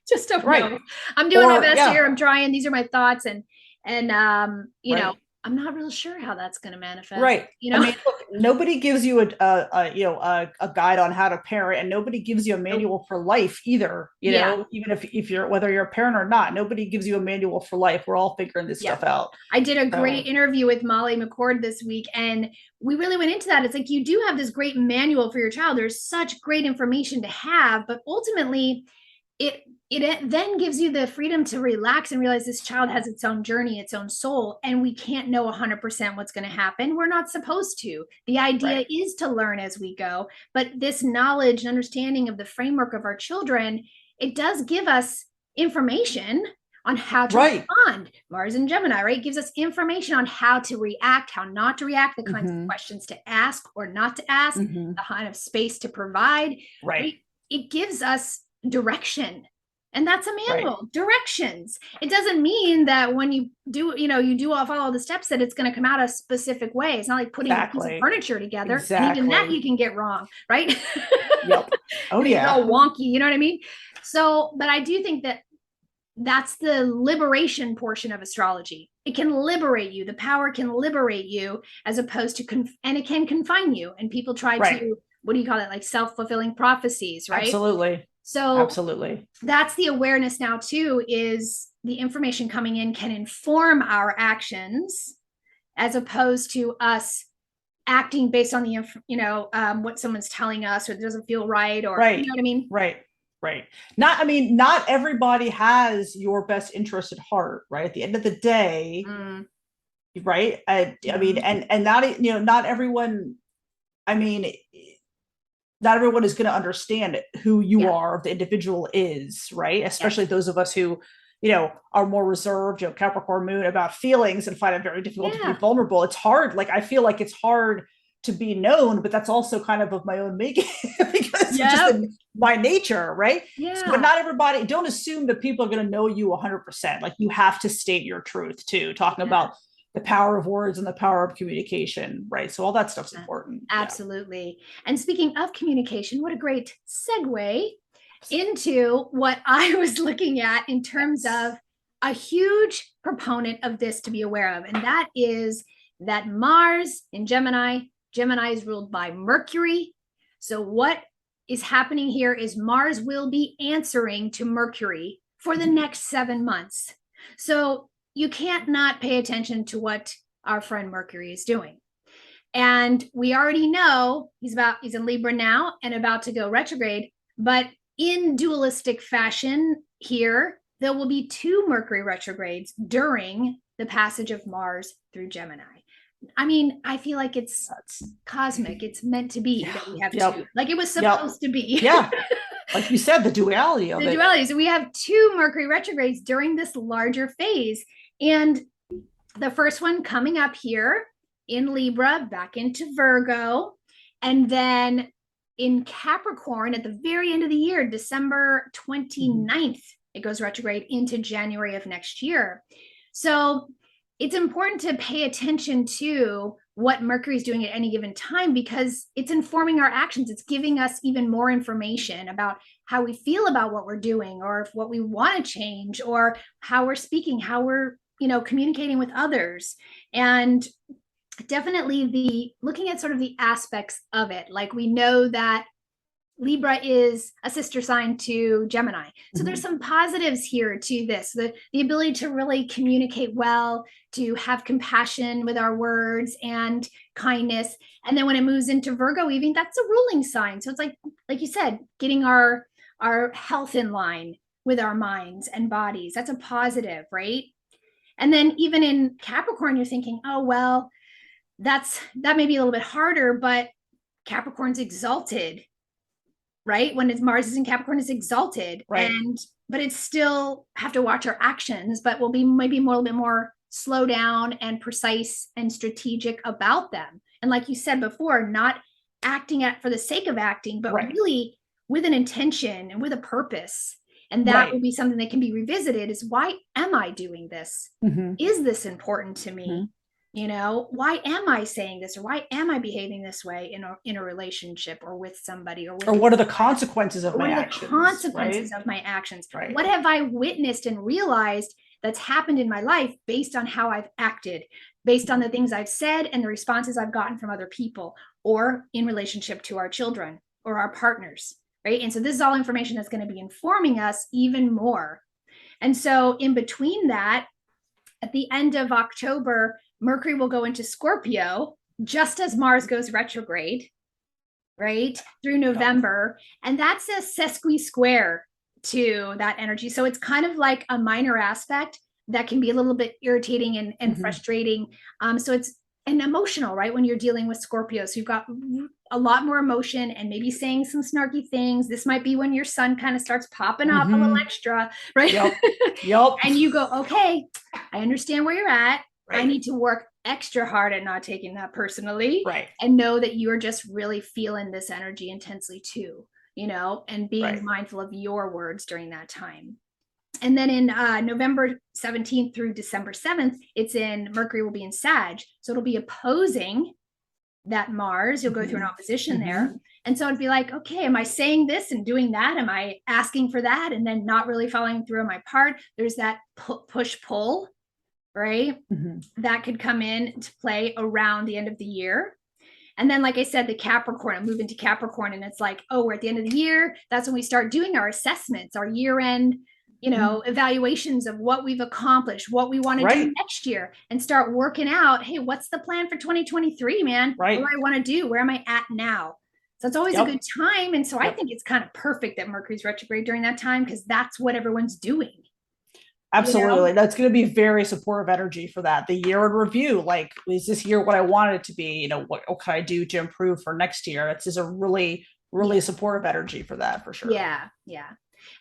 Just don't know. I'm doing my best here. I'm trying. These are my thoughts. And I'm not real sure how that's going to manifest. I mean, look, nobody gives you a guide on how to parent, and nobody gives you a manual for life either. Even if you're, whether you're a parent or not, nobody gives you a manual for life. We're all figuring this stuff out. I did a great interview with Molly McCord this week, and we really went into that. It's like, you do have this great manual for your child. There's such great information to have, but ultimately it then gives you the freedom to relax and realize this child has its own journey, its own soul, and we can't know 100% what's going to happen. We're not supposed to. The idea is to learn as we go, but this knowledge and understanding of the framework of our children, it does give us information on how to respond. Mars and Gemini, gives us information on how to react, how not to react, the kinds of questions to ask or not to ask, the kind of space to provide. It gives us direction. And that's a manual, directions. It doesn't mean that when you do, you do follow the steps, that it's going to come out a specific way. It's not like putting a piece of furniture together. And even that you can get wrong, right? Oh, it's all wonky, you know what I mean? So, but I do think that that's the liberation portion of astrology. It can liberate you. The power can liberate you, as opposed to, and it can confine you. And people try to, what do you call it? Like self-fulfilling prophecies, right? Absolutely. So that's the awareness now too, is the information coming in can inform our actions, as opposed to us acting based on the, what someone's telling us, or it doesn't feel right, or, you know what I mean? Not everybody has your best interest at heart, right? At the end of the day, I mean, and not, not everyone, not everyone is going to understand who you are, the individual is, right? Especially those of us who, are more reserved, Capricorn moon, about feelings, and find it very difficult to be vulnerable. It's hard. Like, I feel like it's hard to be known, but that's also kind of my own making because it's just my nature, right? Yeah. So, but not everybody, don't assume that people are going to know you 100%. Like you have to state your truth too, talking about the power of words and the power of communication, right? So all that stuff's important. Absolutely. And speaking of communication, what a great segue into what I was looking at in terms of a huge proponent of this to be aware of. And that is that Mars in Gemini is ruled by Mercury. So what is happening here is Mars will be answering to Mercury for the next 7 months. So you can't not pay attention to what our friend Mercury is doing. And we already know he's in Libra now and about to go retrograde, but in dualistic fashion here, there will be 2 Mercury retrogrades during the passage of Mars through Gemini. I mean, I feel like it's cosmic. It's meant to be that we have 2. Like it was supposed to be. Yeah. Like you said, the duality of it. The duality. So we have 2 Mercury retrogrades during this larger phase. And the first one coming up here in Libra, back into Virgo, and then in Capricorn at the very end of the year, December 29th, it goes retrograde into January of next year. So it's important to pay attention to what Mercury is doing at any given time because it's informing our actions. It's giving us even more information about how we feel about what we're doing or if what we want to change or how we're speaking, how we're, communicating with others. And definitely looking at sort of the aspects of it. Like we know that Libra is a sister sign to Gemini. So there's some positives here to this, the ability to really communicate well, to have compassion with our words and kindness. And then when it moves into Virgo, even that's a ruling sign. So it's like you said, getting our health in line with our minds and bodies. That's a positive, right? And then even in Capricorn, you're thinking, oh, well, that may be a little bit harder, but Capricorn's exalted, right? When Mars is in Capricorn, it's exalted, right? But it's still have to watch our actions, but we'll be maybe a little bit more slow down and precise and strategic about them. And like you said before, not acting for the sake of acting, but really with an intention and with a purpose. And that will be something that can be revisited is why am I doing this? Is this important to me? Why am I saying this or why am I behaving this way in a relationship or with somebody or what are the consequences of my actions? Of my actions. What have I witnessed and realized that's happened in my life based on how I've acted, based on the things I've said and the responses I've gotten from other people or in relationship to our children or our partners, right? And so this is all information that's going to be informing us even more. And so in between that, at the end of October, Mercury will go into Scorpio just as Mars goes retrograde, right? Through November. And that's a sesqui-square to that energy. So it's kind of like a minor aspect that can be a little bit irritating and frustrating. So it's an emotional, right? When you're dealing with Scorpio. So you've got a lot more emotion and maybe saying some snarky things. This might be when your sun kind of starts popping up a little extra, right? Yep. And you go, okay, I understand where you're at. I need to work extra hard at not taking that personally. And know that you're just really feeling this energy intensely too, and being mindful of your words during that time. And then in November 17th through December 7th, Mercury will be in Sag. So it'll be opposing that Mars. You'll go through an opposition there. And so it'd be like, okay, am I saying this and doing that? Am I asking for that? And then not really following through on my part? There's that push-pull, right? That could come in to play around the end of the year. And then, like I said, the Capricorn, I move into Capricorn and it's like, oh, we're at the end of the year. That's when we start doing our assessments, our year-end, evaluations of what we've accomplished, what we want to do next year and start working out. Hey, what's the plan for 2023, man? What do I want to do? Where am I at now? So it's always a good time. And so I think it's kind of perfect that Mercury's retrograde during that time because that's what everyone's doing. Absolutely. That's going to be very supportive energy for that. The year in review, like, is this year what I wanted it to be? What can I do to improve for next year? It's just a really, really supportive energy for that, for sure. Yeah.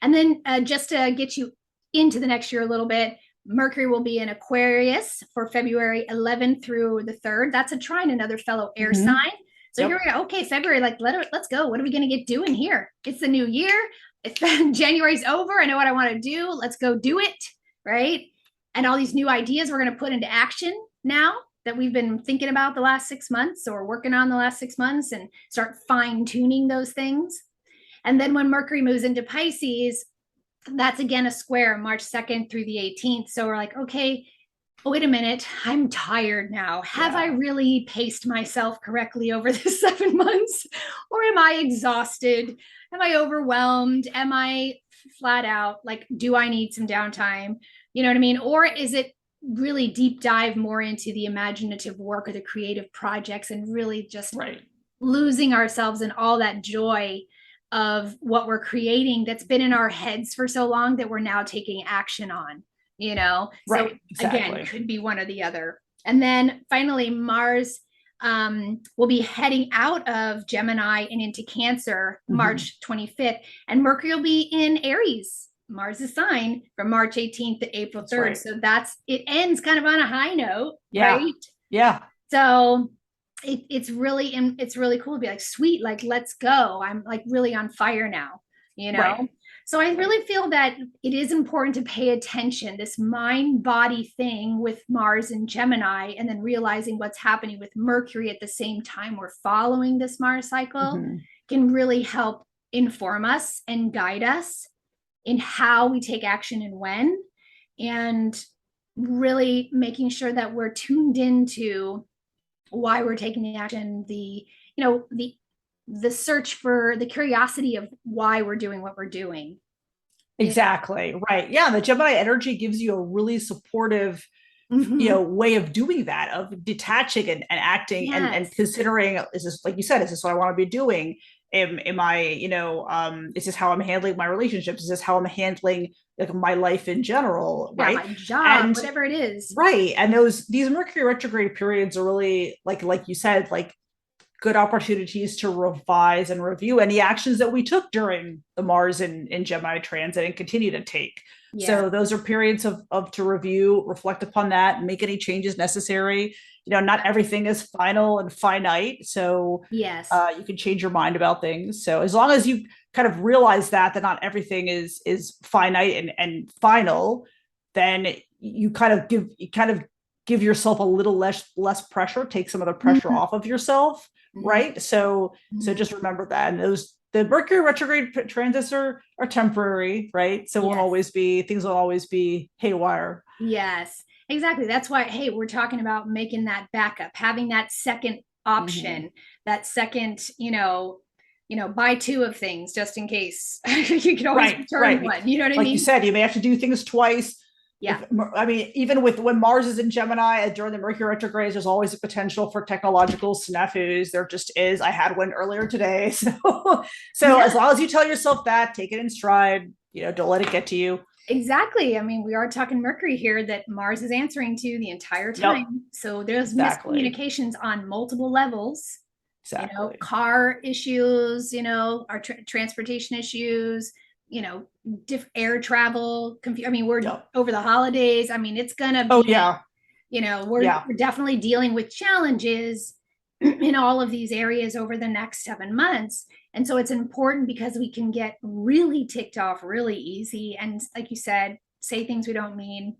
And then just to get you into the next year a little bit, Mercury will be in Aquarius for February 11th through the 3rd. That's a trine, another fellow air sign. So here we go. Okay, February, like let's go. What are we going to get doing here? It's the new year. It's January's over. I know what I want to do. Let's go do it, right? And all these new ideas we're going to put into action now that we've been thinking about the last 6 months or working on the last 6 months, and start fine tuning those things. And then when Mercury moves into Pisces, that's again a square March 2nd through the 18th. So we're like, okay, wait a minute, I'm tired now. Have I really paced myself correctly over this 7 months? Or am I exhausted? Am I overwhelmed? Am I flat out? Like, do I need some downtime? You know what I mean? Or is it really deep dive more into the imaginative work or the creative projects and really just losing ourselves in all that joy of what we're creating that's been in our heads for so long that we're now taking action on? So again, could be one or the other. And then finally, Mars will be heading out of Gemini and into Cancer March 25th, and Mercury will be in Aries, Mars's sign, from March 18th to April 3rd. So it ends kind of on a high note, right? Yeah. So it's really cool to be like, sweet, like, let's go. I'm like really on fire now, So I really feel that it is important to pay attention, this mind-body thing with Mars and Gemini, and then realizing what's happening with Mercury at the same time we're following this Mars cycle can really help inform us and guide us in how we take action and when, and really making sure that we're tuned into why we're taking the action, the search for the curiosity of why we're doing what we're doing. Exactly. Right. Yeah. The Gemini energy gives you a really supportive, way of doing that, of detaching and acting and considering, is this, like you said, is this what I want to be doing? Am I, is this how I'm handling my relationships? Is this how I'm handling like my life in general? Right. My job, whatever it is. Right. And these Mercury retrograde periods are really like you said, like good opportunities to revise and review any actions that we took during the Mars in Gemini transit and continue to take. So those are periods of to review, reflect upon that, and make any changes necessary. Not everything is final and finite. So you can change your mind about things. So as long as you kind of realize that not everything is finite and final, then you kind of give yourself a little less pressure, take some of the pressure off of yourself. Right. So just remember that. And the Mercury retrograde transits are temporary, right? So things won't always be haywire. Yes, exactly. That's why, hey, we're talking about making that backup, having that second option, that second, buy two of things just in case. You can always return one. You know what I mean? Like you said, you may have to do things twice. Yeah. Even with when Mars is in Gemini during the Mercury retrogrades, there's always a potential for technological snafus. There just is. I had one earlier today. So as long as you tell yourself that, take it in stride, don't let it get to you. Exactly. I mean, we are talking Mercury here that Mars is answering to the entire time. Yep. So there's miscommunications on multiple levels. Exactly. Car issues, our transportation issues, air travel. We're over the holidays. it's gonna be, we're definitely dealing with challenges in all of these areas over the next 7 months. And so it's important because we can get really ticked off really easy. And like you said, say things we don't mean.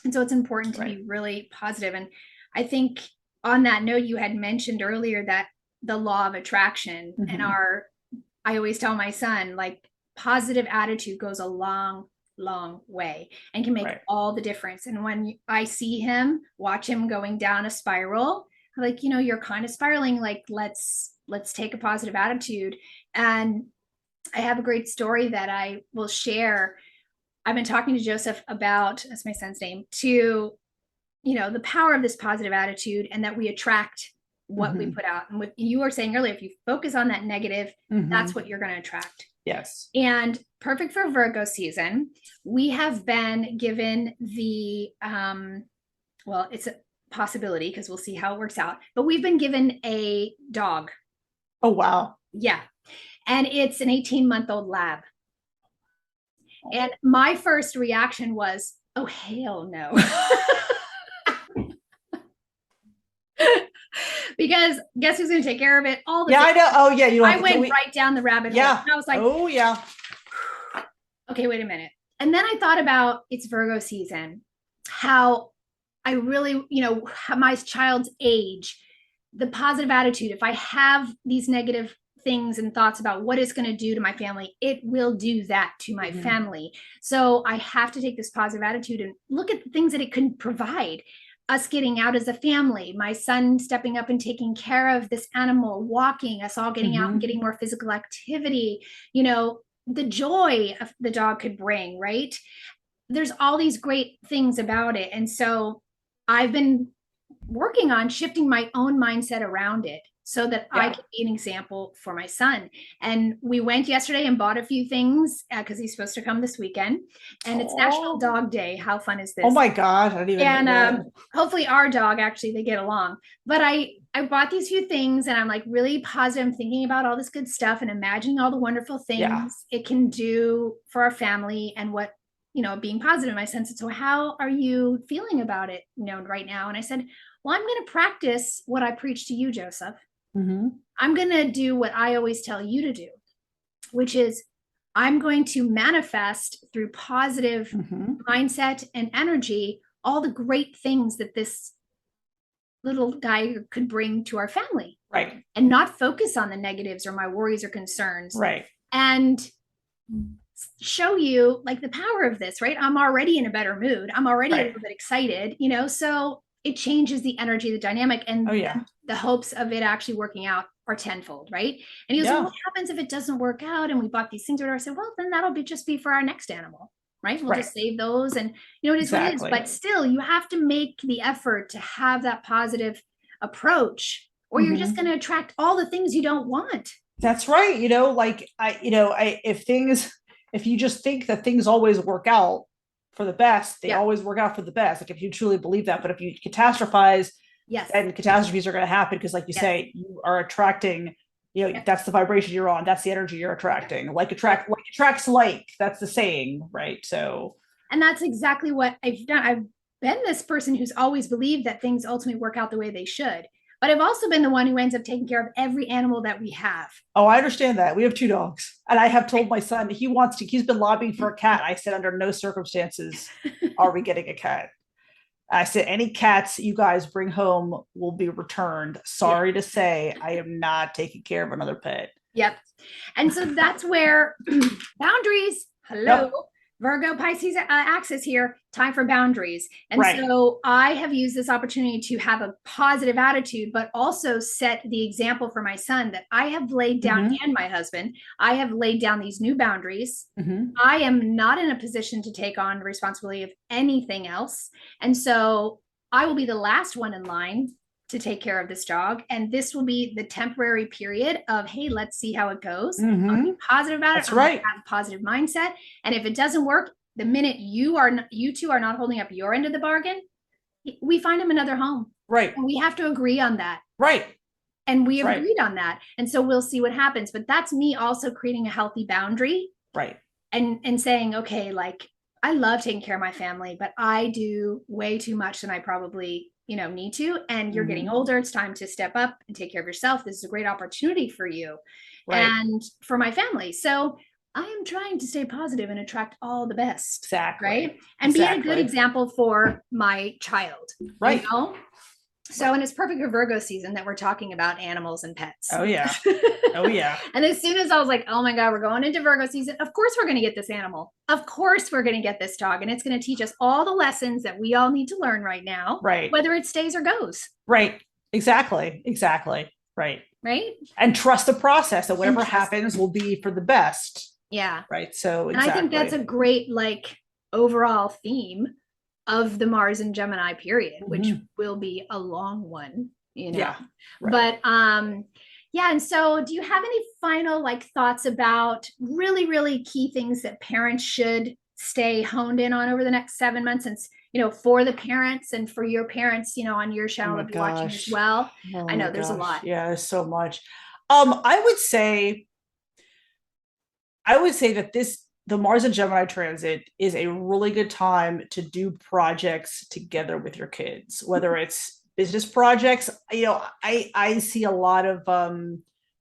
And so it's important to be really positive. And I think on that note, you had mentioned earlier that the law of attraction and I always tell my son, like, positive attitude goes a long way and can make all the difference. And when I see him, watch him going down a spiral, I'm like, you're kind of spiraling, like, let's take a positive attitude. And I have a great story that I will share. I've been talking to Joseph about, that's my son's name, to, the power of this positive attitude and that we attract what we put out. And what you were saying earlier, if you focus on that negative, that's what you're going to attract. Yes. And perfect for Virgo season, we have been given the, it's a possibility because we'll see how it works out, but we've been given a dog. Oh, wow. Yeah. And it's an 18-month-old lab. And my first reaction was, oh, hell no. because guess who's going to take care of it? All the I know. Oh yeah, I went right down the rabbit hole. Yeah. And I was like, oh yeah. Okay, wait a minute. And then I thought about it's Virgo season, how I really, my child's age, the positive attitude. If I have these negative things and thoughts about what it's going to do to my family, it will do that to my family. So I have to take this positive attitude and look at the things that it can provide. Us getting out as a family, my son stepping up and taking care of this animal, walking, us all getting out and getting more physical activity, the joy of the dog could bring, right? There's all these great things about it. And so I've been working on shifting my own mindset around it so that I can be an example for my son. And we went yesterday and bought a few things because he's supposed to come this weekend. And it's National Dog Day. How fun is this? Oh my God. I didn't even know. And hopefully our dog, actually, they get along. But I bought these few things and I'm like really positive. I'm thinking about all this good stuff and imagining all the wonderful things it can do for our family and what, being positive. My son said, so how are you feeling about it, right now? And I said, well, I'm going to practice what I preach to you, Joseph. I'm going to do what I always tell you to do, which is I'm going to manifest through positive mindset and energy all the great things that this little guy could bring to our family. Right. And not focus on the negatives or my worries or concerns. Right. And show you like the power of this, right? I'm already in a better mood. I'm already a little bit excited, so it changes the energy, the dynamic, and the hopes of it actually working out are tenfold, right? And he goes, well, what happens if it doesn't work out? And we bought these things or whatever. I said, well, then that'll just be for our next animal, right? We'll just save those. And it is what it is. But still, you have to make the effort to have that positive approach, or you're just going to attract all the things you don't want. That's right. If you just think that things always work out for the best, they always work out for the best. Like if you truly believe that, but if you catastrophize, then catastrophes are going to happen because, like you say, you are attracting. That's the vibration you're on. That's the energy you're attracting. Like attracts like. That's the saying, right? So, and that's exactly what I've done. I've been this person who's always believed that things ultimately work out the way they should. But I've also been the one who ends up taking care of every animal that we have. Oh, I understand that. We have 2 dogs. And I have told my son he's been lobbying for a cat. I said, under no circumstances are we getting a cat. I said, any cats you guys bring home will be returned. Sorry to say, I am not taking care of another pet. Yep. And so that's where boundaries, Virgo Pisces axis here, time for boundaries. And so I have used this opportunity to have a positive attitude, but also set the example for my son that I have laid down and my husband. I have laid down these new boundaries. I am not in a position to take on the responsibility of anything else. And so I will be the last one in line to take care of this dog. And this will be the temporary period of, hey, let's see how it goes. I'll be positive about it. Have a positive mindset. And if it doesn't work, the minute you two are not holding up your end of the bargain, we find him another home. Right. And we have to agree on that. Right. And we agreed on that. And so we'll see what happens. But that's me also creating a healthy boundary. Right. And saying, okay, like I love taking care of my family, but I do way too much than I probably need to, and you're getting older. It's time to step up and take care of yourself. This is a great opportunity for you and for my family. So I am trying to stay positive and attract all the best. Exactly. Right. And be a good example for my child. Right. So, and it's perfect for Virgo season that we're talking about animals and pets. Oh yeah. Oh yeah. And as soon as I was like, oh my God, we're going into Virgo season. Of course we're going to get this animal. Of course we're going to get this dog. And it's going to teach us all the lessons that we all need to learn right now. Right. Whether it stays or goes. Right. Exactly. Right. Right. And trust the process that whatever happens will be for the best. Yeah. Right. So and I think that's a great overall theme of the Mars and Gemini period, which will be a long one, Yeah. Right. But and so do you have any final thoughts about really, really key things that parents should stay honed in on over the next 7 months, and for the parents and for your parents, on your channel to be watching as well? I know there's a lot. Yeah, there's so much. I would say that the Mars and Gemini transit is a really good time to do projects together with your kids, whether it's business projects, I see a lot of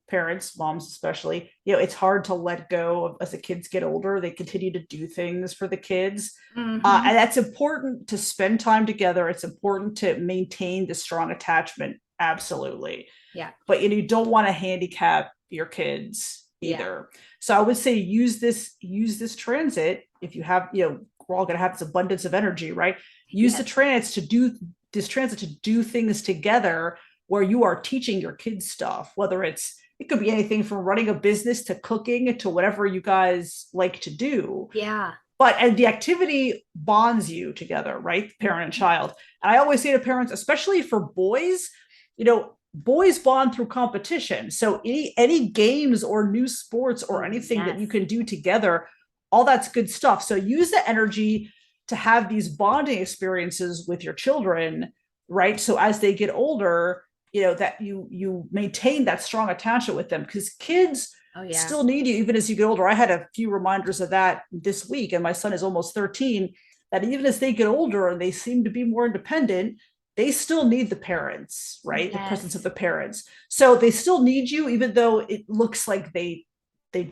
parents, moms especially, it's hard to let go of as the kids get older. They continue to do things for the kids. Mhm. And that's important to spend time together. It's important to maintain the strong attachment. Absolutely. Yeah. But you don't want to handicap your kids either. Yeah. So I would say use this transit. If you have, we're all going to have this abundance of energy, right? Use the transit to do things together where you are teaching your kids stuff, whether it could be anything from running a business to cooking to whatever you guys like to do. Yeah. And the activity bonds you together, right? Parent and child. And I always say to parents, especially for boys, boys bond through competition. So any games or new sports or anything that you can do together, all that's good stuff. So use the energy to have these bonding experiences with your children, right? So as they get older, that you maintain that strong attachment with them, because kids still need you even as you get older. I had a few reminders of that this week, and my son is almost 13, that even as they get older and they seem to be more independent, they still need the parents, right? The presence of the parents. So they still need you, even though it looks like they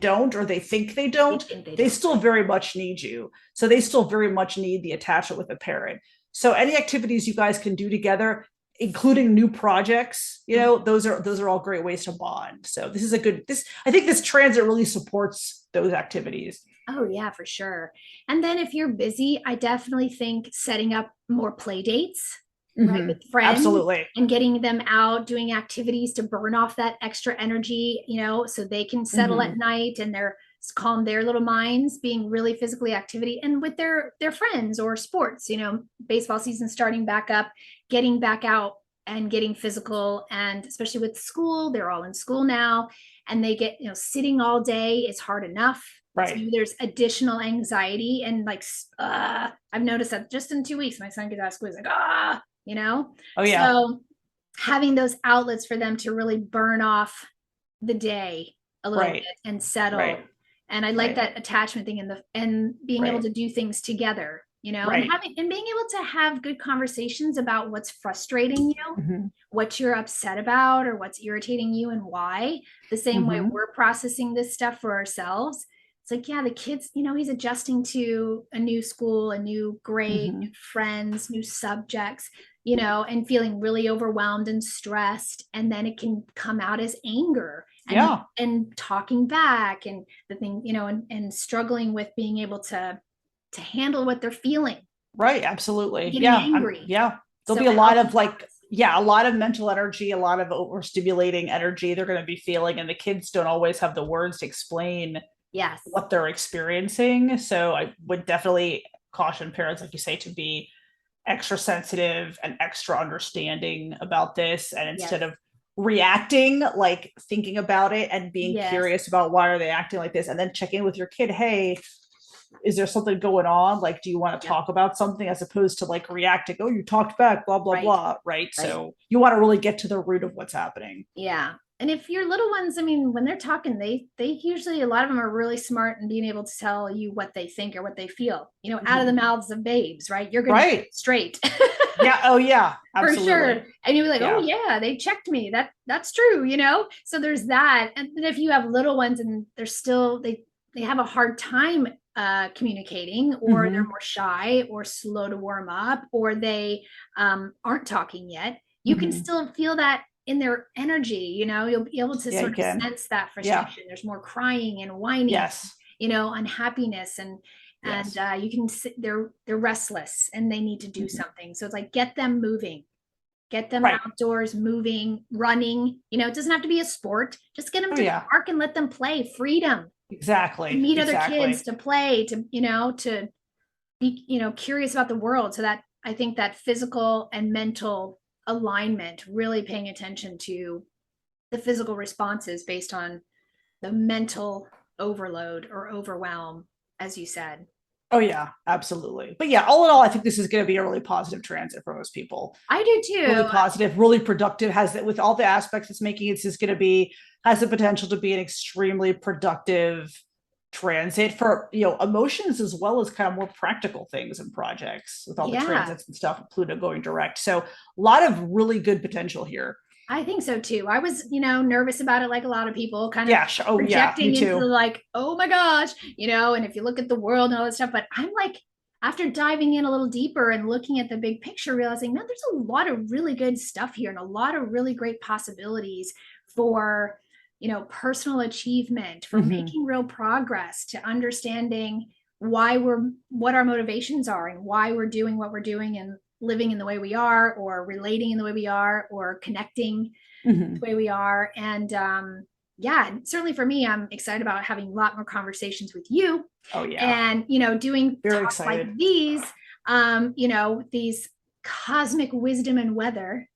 don't, or they think they don't, they still very much need you. So they still very much need the attachment with a parent. So any activities you guys can do together, including new projects, those are all great ways to bond. So this is I think this transit really supports those activities. Oh yeah, for sure. And then if you're busy, I definitely think setting up more play dates, right, with friends. Absolutely. And getting them out doing activities to burn off that extra energy, so they can settle at night and calm their little minds, being really physically activity and with their friends or sports. Baseball season starting back up, getting back out and getting physical. And especially with school, they're all in school now, and they get, sitting all day is hard enough. Right. So there's additional anxiety, and I've noticed that just in 2 weeks, my son gets out of school, he's like, Oh yeah. So having those outlets for them to really burn off the day a little bit and settle. Right. And I like that attachment thing and being able to do things together, and being able to have good conversations about what's frustrating you, what you're upset about, or what's irritating you and why. The same way we're processing this stuff for ourselves. It's like, the kids, he's adjusting to a new school, a new grade, new friends, new subjects, and feeling really overwhelmed and stressed. And then it can come out as anger and talking back, and the thing, and struggling with being able to handle what they're feeling. Right. Absolutely. Getting angry. There'll be a lot of a lot of mental energy, a lot of overstimulating energy they're going to be feeling. And the kids don't always have the words to explain what they're experiencing. So I would definitely caution parents, like you say, to be extra sensitive and extra understanding about this. And instead of reacting, like thinking about it and being curious about why are they acting like this, and then check in with your kid. Hey, is there something going on? Like, do you want to talk about something, as opposed to reacting? Oh, you talked back, blah, blah, blah. Right. So you want to really get to the root of what's happening. Yeah. And if your little ones, when they're talking, they usually, a lot of them are really smart in being able to tell you what they think or what they feel, out of the mouths of babes, right? You're going to get it straight. Oh yeah. Absolutely. For sure. And you're like, oh yeah, they checked me. That's true. So there's that. And then if you have little ones and they're still, they have a hard time communicating, or they're more shy or slow to warm up, or they aren't talking yet, you can still feel that in their energy. You'll be able to sort of sense that frustration. There's more crying and whining, unhappiness, and you can see they're restless and they need to do something. So it's like, get them moving, get them outdoors, moving, running. It doesn't have to be a sport. Just get them to the park and let them play. Freedom. Exactly. To meet other kids, to play, to to be curious about the world. So that, I think, that physical and mental alignment, really paying attention to the physical responses based on the mental overload or overwhelm, as you said. Oh yeah, absolutely. But all in all, I think this is going to be a really positive transit for most people. I do too. Really positive, really productive. With all the aspects it's making, it's just going to be, has the potential to be an extremely productive transit for, you know, emotions as well as kind of more practical things and projects with all the Yeah. transits and stuff, Pluto going direct. So a lot of really good potential here. I think so too. I was, you know, nervous about it like a lot of people, kind of Yeah. Oh, yeah. projecting Me into too. the like, oh my gosh, you know, and if you look at the world and all that stuff, but I'm like, after diving in a little deeper and looking at the big picture, realizing, no, there's a lot of really good stuff here and a lot of really great possibilities for, you know, personal achievement, for Mhm. making real progress, to understanding what our motivations are and why we're doing what we're doing and living in the way we are, or relating in the way we are, or connecting Mhm. the way we are. And yeah, certainly for me, I'm excited about having a lot more conversations with you. Oh, yeah. And, you know, doing Very talks excited. like these, you know, these cosmic wisdom and weather.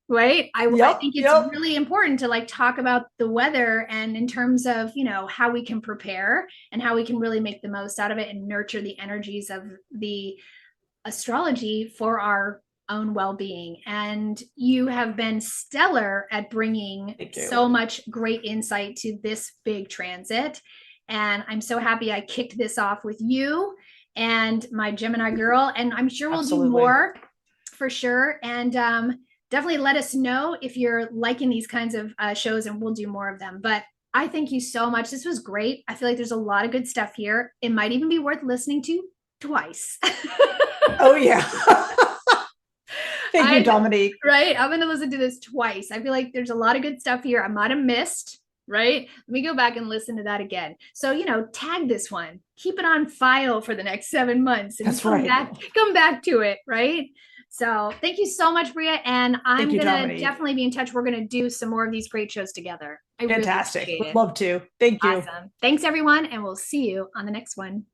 Right. I think it's really important to like talk about the weather, and in terms of, you know, how we can prepare and how we can really make the most out of it and nurture the energies of the astrology for our own well-being. And you have been stellar at bringing so much great insight to this big transit. And I'm so happy I kicked this off with you and my Gemini girl. And I'm sure we'll do more for sure. And definitely let us know if you're liking these kinds of shows, and we'll do more of them. But I thank you so much. This was great. I feel like there's a lot of good stuff here. It might even be worth listening to twice. Oh, yeah. Thank you, Dominique. Right? I'm going to listen to this twice. I feel like there's a lot of good stuff here I might have missed, right? Let me go back and listen to that again. So, you know, tag this one, keep it on file for the next 7 months, and come back to it, right? So thank you so much, Maria. And I'm going to definitely be in touch. We're going to do some more of these great shows together. Fantastic. Would love to. Thank you. Awesome. Thanks, everyone. And we'll see you on the next one.